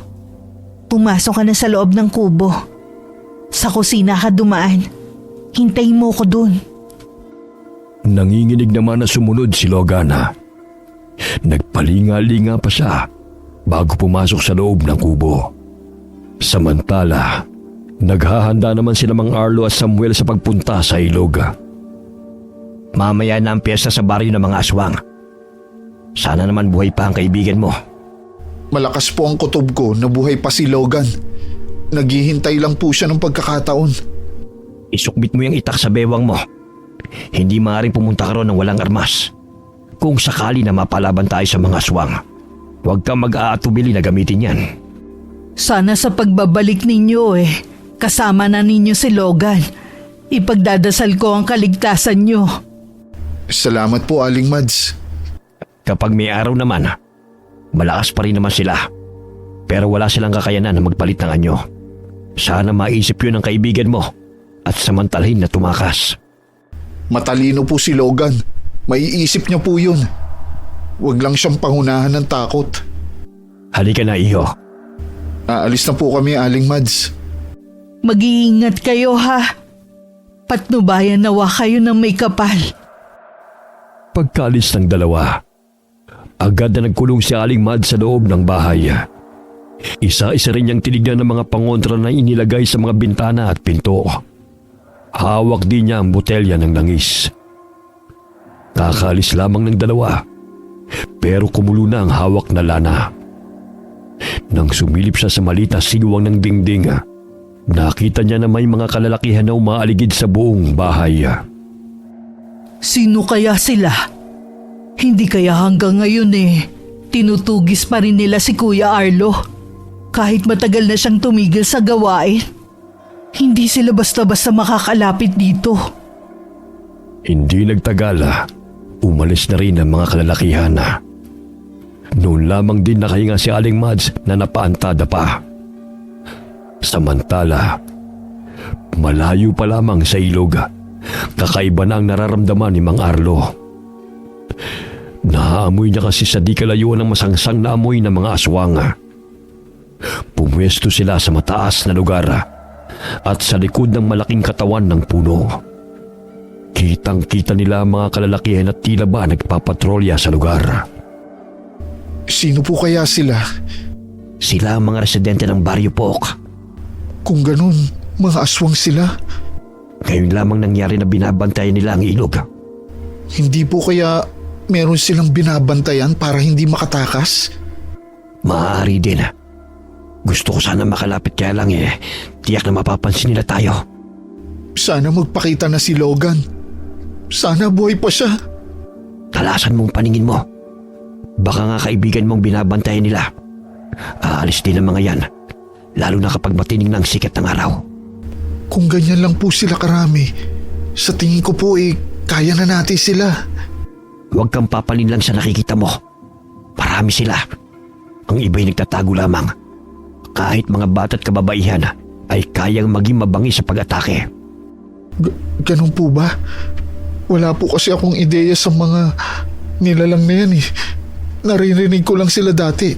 Speaker 3: Pumasok ka na sa loob ng kubo. Sa kusina ka dumaan. Hintayin mo ko dun.
Speaker 4: Nanginginig naman na sumunod si Logana. Nagpalinga-linga pa siya bago pumasok sa loob ng kubo. Samantala, naghahanda naman sila Mang Arlo at Samuel sa pagpunta sa ilog.
Speaker 5: Mamaya na ang piyesta sa baryo ng mga aswang. Sana naman buhay pa ang kaibigan mo.
Speaker 2: Malakas po ang kutob ko na buhay pa si Logan. Naghihintay lang po siya ng pagkakataon.
Speaker 5: Isukbit mo yung itak sa bewang mo. Hindi maaaring pumunta ka ron ng walang armas. Kung sakali na mapalaban tayo sa mga aswang, huwag kang mag-aatubili na gamitin yan.
Speaker 3: Sana sa pagbabalik ninyo kasama na ninyo si Logan. Ipagdadasal ko ang kaligtasan nyo.
Speaker 2: Salamat po, Aling Mads.
Speaker 5: Kapag may araw naman, malakas pa rin naman sila. Pero wala silang kakayanan na magpalit ng anyo. Sana maisip yun ng kaibigan mo at samantalhin na tumakas.
Speaker 2: Matalino po si Logan. Maiisip niya po yun. Huwag lang siyang pangunahan ng takot.
Speaker 5: Halika na, iho.
Speaker 2: Aalis na po kami, Aling Mads.
Speaker 3: Mag-iingat kayo ha. Patnubayan nawa kayo ng may kapal.
Speaker 4: Pagkalis ng dalawa, agad na nagkulong si Aling Mads sa loob ng bahay. Isa-isa rin niyang tinignan ng mga pangontra na inilagay sa mga bintana at pinto. Hawak din niya ang botelya ng langis. Kakaalis lamang ng dalawa, pero kumulo na ang hawak na lana. Nang sumilip siya sa maliit na sigwang ng dingding, nakita niya na may mga kalalakihan na umaaligid sa buong bahay.
Speaker 3: Sino kaya sila? Hindi kaya hanggang ngayon tinutugis pa rin nila si Kuya Arlo. Kahit matagal na siyang tumigil sa gawain, hindi sila basta-basta makakalapit dito.
Speaker 4: Hindi nagtagal, umalis na rin ang mga kalalakihan. Noon lamang din nakahinga si Aling Mads na napaantada pa. Samantala, malayo pa lamang sa ilog, kakaiba na ang nararamdaman ni Mang Arlo. Naaamoy niya kasi sa di kalayuan ng masangsang na amoy ng mga aswang. Pumwesto sila sa mataas na lugar at sa likod ng malaking katawan ng puno. Kitang-kita nila ang mga kalalakihan at tila ba nagpapatrolya sa lugar.
Speaker 2: Sino po kaya sila?
Speaker 5: Sila ang mga residente ng Baryo Pok.
Speaker 2: Kung ganun, mga aswang sila.
Speaker 5: Ngayon lamang nangyari na binabantayan nila ang ilog.
Speaker 2: Hindi po kaya meron silang binabantayan para hindi makatakas?
Speaker 5: Maaari din. Gusto ko sana makalapit kaya lang tiyak na mapapansin nila tayo.
Speaker 2: Sana magpakita na si Logan. Sana buhay pa siya.
Speaker 5: Talasan mong paningin mo. Baka nga kaibigan mong binabantayan nila. Aalis din ang mga yan, lalo na kapag matining na ang sikat ng araw.
Speaker 2: Kung ganyan lang po sila karami, sa tingin ko po kaya na natin sila.
Speaker 5: Huwag kang papalin lang sa nakikita mo. Marami sila. Ang iba'y nagtatago lamang. Kahit mga bata't kababaihan ay kayang maging mabangi sa pag-atake.
Speaker 2: Ganun po ba? Wala po kasi akong ideya sa mga nilalang na yan. Naririnig ko lang sila dati.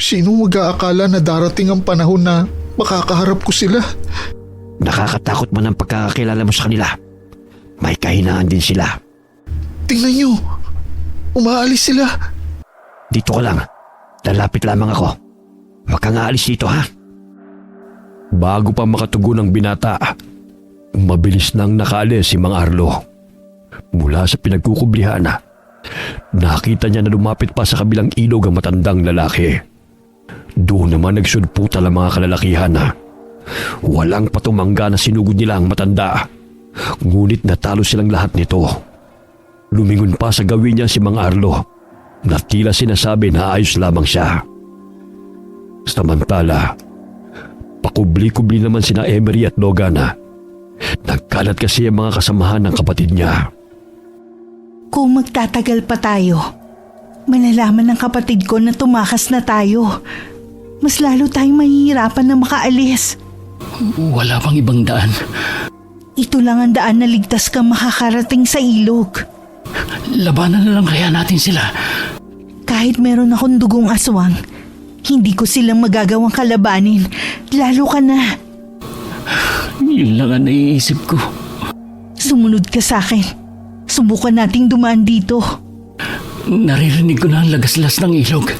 Speaker 2: Sino mag-aakala na darating ang panahon na makakaharap ko sila?
Speaker 5: Nakakatakot man ang pagkakakilala mo sa kanila. May kahinaan din sila.
Speaker 2: Tingnan nyo, umaalis sila.
Speaker 5: Dito ka lang. Lalapit lamang ako. Huwag kang aalis dito, ha?
Speaker 4: Bago pa makatugon ang binata, mabilis nang nakaalis si Mang Arlo. Mula sa pinagkukublihan, nakita niya na lumapit pa sa kabilang ilog ang matandang lalaki. Doon naman nagsudputal ang mga kalalakihan. Walang patumangga na sinugod nila ang matanda. Ngunit natalo silang lahat nito. Lumingon pa sa gawin niya si Mang Arlo na tila sinasabi na ayos lamang siya. Samantala, pakubli-kubli naman sina Emery at Logan. Nagkalat kasi ang mga kasamahan ng kapatid niya.
Speaker 3: Kung magtatagal pa tayo, malalaman ng kapatid ko na tumakas na tayo. Mas lalo tayong mahihirapan na makaalis.
Speaker 1: Wala pang ibang daan.
Speaker 3: Ito lang ang daan na ligtas kang makakarating sa ilog.
Speaker 1: Labanan na lang kaya natin sila.
Speaker 3: Kahit meron akong dugong aswang, hindi ko silang magagawang kalabanin. Lalo ka na.
Speaker 1: Yun lang ang naiisip ko.
Speaker 3: Sumunod ka sa akin. Subukan nating dumaan dito.
Speaker 1: Naririnig ko na ang lagaslas ng ilog.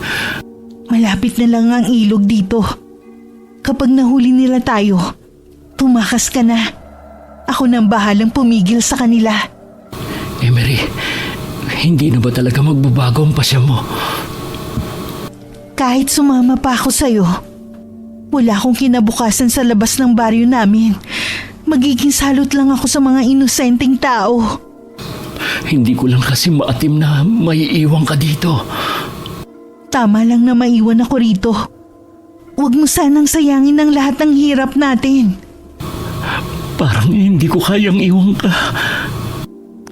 Speaker 3: Malapit na lang ang ilog dito. Kapag nahuli nila tayo, tumakas ka na. Ako nang bahalang pumigil sa kanila.
Speaker 1: Emery, hindi na ba talaga magbabago ang pasya mo?
Speaker 3: Kahit sumama pa ako sa'yo, wala akong kinabukasan sa labas ng baryo namin. Magiging salot lang ako sa mga inosenteng tao.
Speaker 1: Hindi ko lang kasi maatim na maiiwan ka dito.
Speaker 3: Tama lang na maiwan ako rito. Huwag mo sanang sayangin ang lahat ng hirap natin.
Speaker 1: Parang hindi ko kayang iwan ka.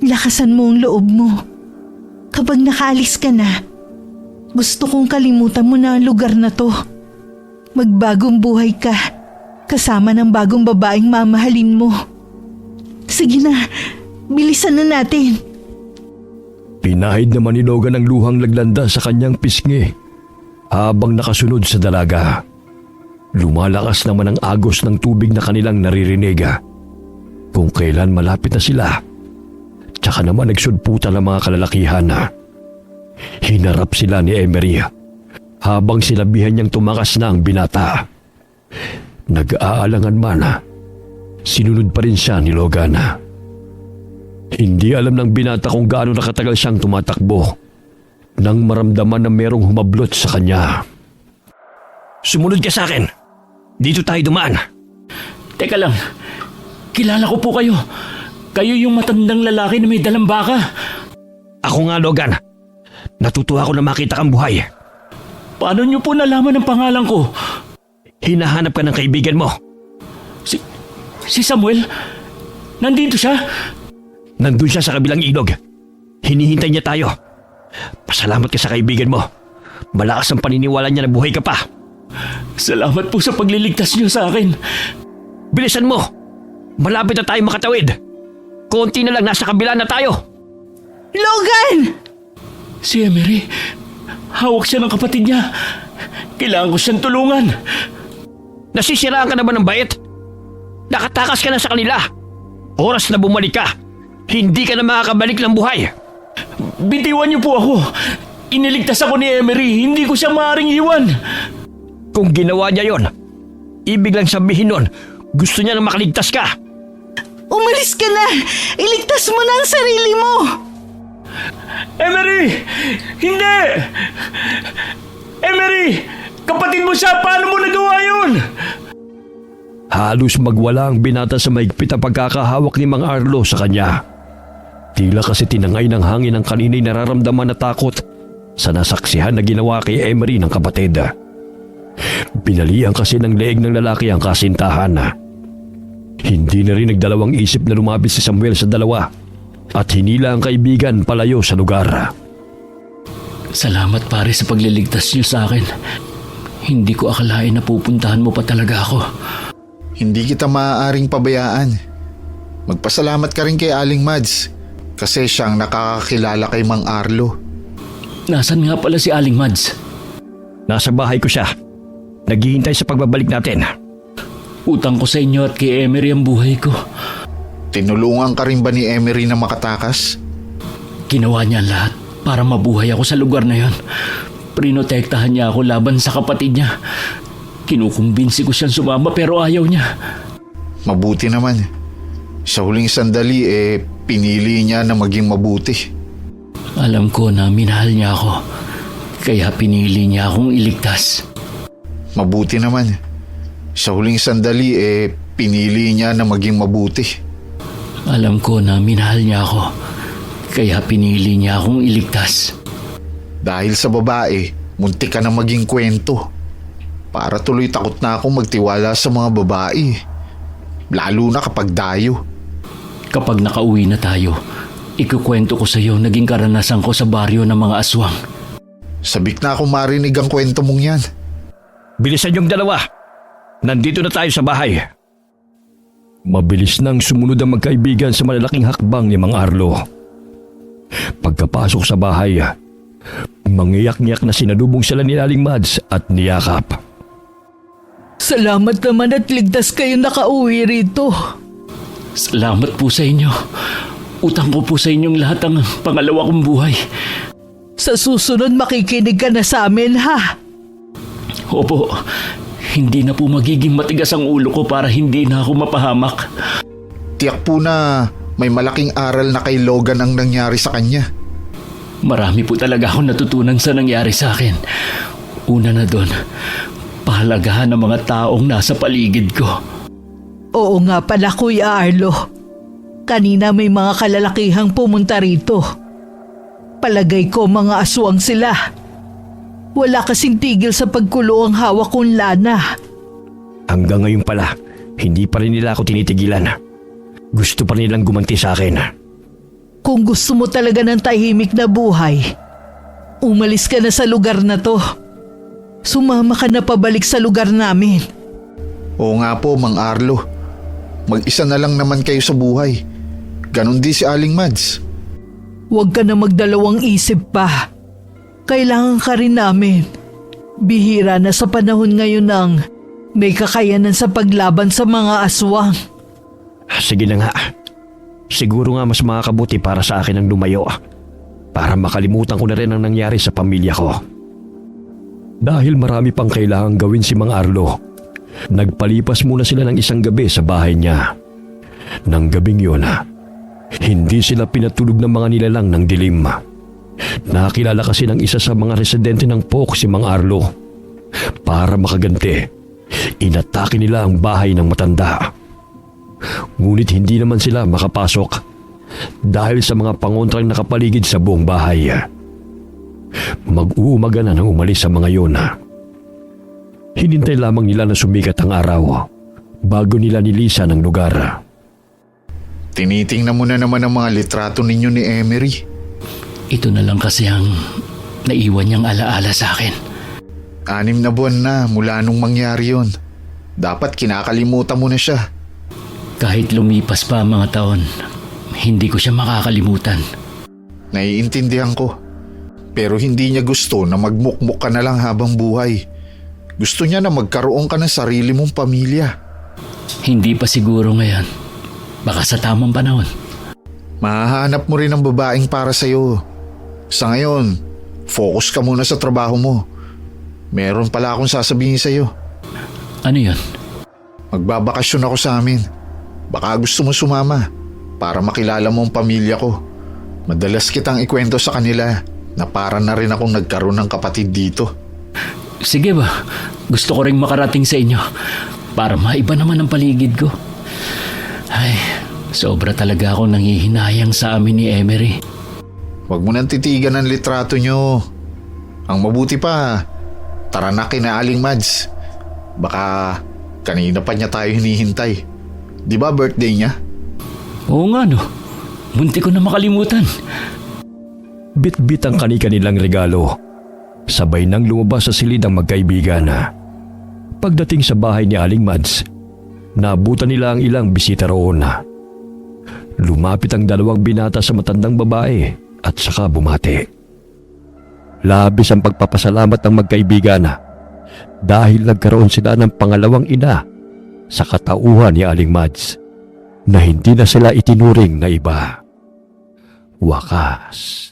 Speaker 3: Lakasan mo ang loob mo. Kapag nakaalis ka na, gusto kong kalimutan mo na ang lugar na to. Magbagong buhay ka, kasama ng bagong babaeng mamahalin mo. Sige na, bilisan na natin.
Speaker 4: Pinahid naman ni Logan ang luhang laglanda sa kanyang pisngi habang nakasunod sa dalaga. Lumalakas naman ang agos ng tubig na kanilang naririnig. Kung kailan malapit na sila, tsaka naman nagsudputan ang mga kalalakihan. Hinarap sila ni Emery habang sinabihan niyang tumakas na ang binata. Nag-aalangan man, sinunod pa rin siya ni Logan. Hindi alam ng binata kung gaano nakatagal siyang tumatakbo nang maramdaman na merong humablot sa kanya.
Speaker 5: Sumunod ka sa akin. Dito tayo dumaan.
Speaker 1: Teka lang, kilala ko po kayo. Kayo yung matandang lalaki na may dalang baka.
Speaker 5: Ako nga, Logan. Natutuwa ako na makita kang buhay.
Speaker 1: Paano niyo po nalaman ang pangalan ko?
Speaker 5: Hinahanap ka ng kaibigan mo.
Speaker 1: Si Samuel? Nandito siya?
Speaker 5: Nandun siya sa kabilang ilog. Hinihintay niya tayo. Pasalamat ka sa kaibigan mo. Malakas ang paniniwala niya na buhay ka pa.
Speaker 1: Salamat po sa pagliligtas niyo sa akin.
Speaker 5: Bilisan mo! Malapit na tayo makatawid. Konti na lang, nasa kabila na tayo.
Speaker 3: Logan!
Speaker 1: Si Emery, hawak siya ng kapatid niya. Kailangan ko siyang tulungan.
Speaker 5: Nasisiraan ka na ba ng bait? Nakatakas ka na sa kanila. Oras na bumalik ka. Hindi ka na makakabalik ng buhay.
Speaker 1: Bitiwan niyo po ako. Iniligtas ako ni Emery. Hindi ko siya maaaring iwan.
Speaker 5: Kung ginawa niya yon, ibig lang sabihin nun, gusto niya na makaligtas ka.
Speaker 3: Umalis ka na! Iligtas mo na ang sarili mo!
Speaker 1: Emery! Hindi! Emery! Kapatid mo siya! Paano mo nagawa yun?
Speaker 4: Halos magwala ang binata sa maigpit na pagkakahawak ni Mang Arlo sa kanya. Tila kasi tinangay ng hangin ang kanina'y nararamdaman na takot sa nasaksihan na ginawa kay Emery ng kapatid. Binalian kasi ng leeg ng lalaki ang kasintahan. Hindi na rin nagdalawang isip na lumapit si Samuel sa dalawa at hinila ang kaibigan palayo sa lugar.
Speaker 1: Salamat pare sa pagliligtas niyo sa akin. Hindi ko akalain na pupuntahan mo pa talaga ako.
Speaker 2: Hindi kita maaaring pabayaan. Magpasalamat ka rin kay Aling Mads kasi siyang nakakakilala kay Mang Arlo.
Speaker 1: Nasaan nga pala si Aling Mads?
Speaker 5: Nasa bahay ko siya. Naghihintay sa pagbabalik natin.
Speaker 1: Utang ko sa inyo at kay Emery ang buhay ko.
Speaker 2: Tinulungan ka rin ba ni Emery na makatakas?
Speaker 1: Ginawa niya ang lahat para mabuhay ako sa lugar na yon. Prinotektahan niya ako laban sa kapatid niya. Kinukumbinsi ko siyang sumama pero ayaw niya.
Speaker 2: Mabuti naman. Sa huling sandali pinili niya na maging mabuti.
Speaker 1: Alam ko na minahal niya ako. Kaya pinili niya akong iligtas.
Speaker 2: Mabuti naman. Sa huling sandali pinili niya na maging mabuti.
Speaker 1: Alam ko na minahal niya ako. Kaya pinili niya akong iligtas.
Speaker 2: Dahil sa babae, muntik ka na maging kwento. Para tuloy takot na akong magtiwala sa mga babae. Lalo na kapag dayo.
Speaker 1: Kapag nakauwi na tayo, ikukwento ko sa iyo naging karanasan ko sa baryo ng mga aswang.
Speaker 2: Sabik na akong marinig ang kwento mong yan.
Speaker 5: Bilisan yung dalawa. Nandito na tayo sa bahay.
Speaker 4: Mabilis nang sumunod ang magkaibigan sa malalaking hakbang ni Mang Arlo. Pagkapasok sa bahay, mangiyak-ngiyak na sinalubong sila ni Aling Mads at niyakap.
Speaker 3: Salamat naman at ligtas kayo nakauwi rito.
Speaker 1: Salamat po sa inyo. Utang ko po sa inyong lahat ang pangalawa kong buhay.
Speaker 3: Sa susunod makikinig ka na sa amin, ha?
Speaker 1: Opo, hindi na po magiging matigas ang ulo ko para hindi na ako mapahamak.
Speaker 2: Tiyak po na may malaking aral na kay Logan ang nangyari sa kanya.
Speaker 1: Marami po talaga akong natutunan sa nangyari sa akin. Una na doon, pahalagahan ng mga taong nasa paligid ko.
Speaker 3: Oo nga pala, Kuya Arlo. Kanina may mga kalalakihang pumunta rito. Palagay ko mga aswang sila. Wala kasing tigil sa pagkulo ang hawak kong lana.
Speaker 5: Hanggang ngayon pala, hindi pa rin nila ako tinitigilan. Gusto pa nilang gumanti sa akin.
Speaker 3: Kung gusto mo talaga ng tahimik na buhay, umalis ka na sa lugar na to. Sumama ka na pabalik sa lugar namin.
Speaker 2: Oo nga po, Mang Arlo. Mag-isa na lang naman kayo sa buhay. Ganon din si Aling Mads.
Speaker 3: Huwag ka na magdalawang isip pa. Kailangan ka rin namin. Bihira na sa panahon ngayon ng may kakayanan sa paglaban sa mga aswang.
Speaker 5: Sige na nga. Siguro nga mas makakabuti para sa akin ang lumayo. Para makalimutan ko na rin ang nangyari sa pamilya ko.
Speaker 4: Dahil marami pang kailangang gawin si Mang Arlo, nagpalipas muna sila ng isang gabi sa bahay niya. Nang gabing yun, hindi sila pinatulog ng mga nilalang ng dilim. Nakilala kasi ng isa sa mga residente ng Pook si Mang Arlo. Para makaganti, inatake nila ang bahay ng matanda. Ngunit hindi naman sila makapasok dahil sa mga pangontrang nakapaligid sa buong bahay. Mag-uumaga na nang umalis sa mga yun. Hinintay lamang nila na sumikat ang araw bago nila nilisan ang lugar.
Speaker 2: Tinitingnan mo na naman ang mga litrato ninyo ni Emery.
Speaker 1: Ito na lang kasi ang naiwan niyang alaala sa akin.
Speaker 2: 6 na buwan na mula nung mangyari yon. Dapat kinakalimutan mo na siya.
Speaker 1: Kahit lumipas pa ang mga taon, hindi ko siya makakalimutan.
Speaker 2: Naiintindihan ko. Pero hindi niya gusto na magmukmuk ka na lang habang buhay. Gusto niya na magkaroon ka ng sarili mong pamilya.
Speaker 1: Hindi pa siguro ngayon. Baka sa tamang panahon.
Speaker 2: Mahahanap mo rin ang babaeng para sa'yo. Sa ngayon, focus ka muna sa trabaho mo. Meron pala akong sasabihin sa'yo.
Speaker 1: Ano yun?
Speaker 2: Magbabakasyon ako sa amin. Baka gusto mo sumama para makilala mo ang pamilya ko. Madalas kitang ikwento sa kanila na para na rin akong nagkaroon ng kapatid dito.
Speaker 1: Sige ba? Gusto ko ring makarating sa inyo para maiba naman ang paligid ko. Ay, sobra talaga akong nanghihinayang sa amin ni Emery.
Speaker 2: Huwag mo nang titigan ang litrato nyo. Ang mabuti pa, tara na kina Aling Mads. Baka kanina pa niya tayo hinihintay. Di ba birthday niya?
Speaker 1: Oo nga no. Munti ko na makalimutan.
Speaker 4: Bit-bit ang kani-kanilang regalo. Sabay nang lumabas sa silid ang magkaibigan. Pagdating sa bahay ni Aling Mads, naabutan nila ang ilang bisita roon. Lumapit ang 2 binata sa matandang babae at saka bumati. Labis ang pagpapasalamat ng magkaibigan dahil nagkaroon sila ng pangalawang ina sa katauhan ni Aling Mads na hindi na sila itinuring na iba. Wakas.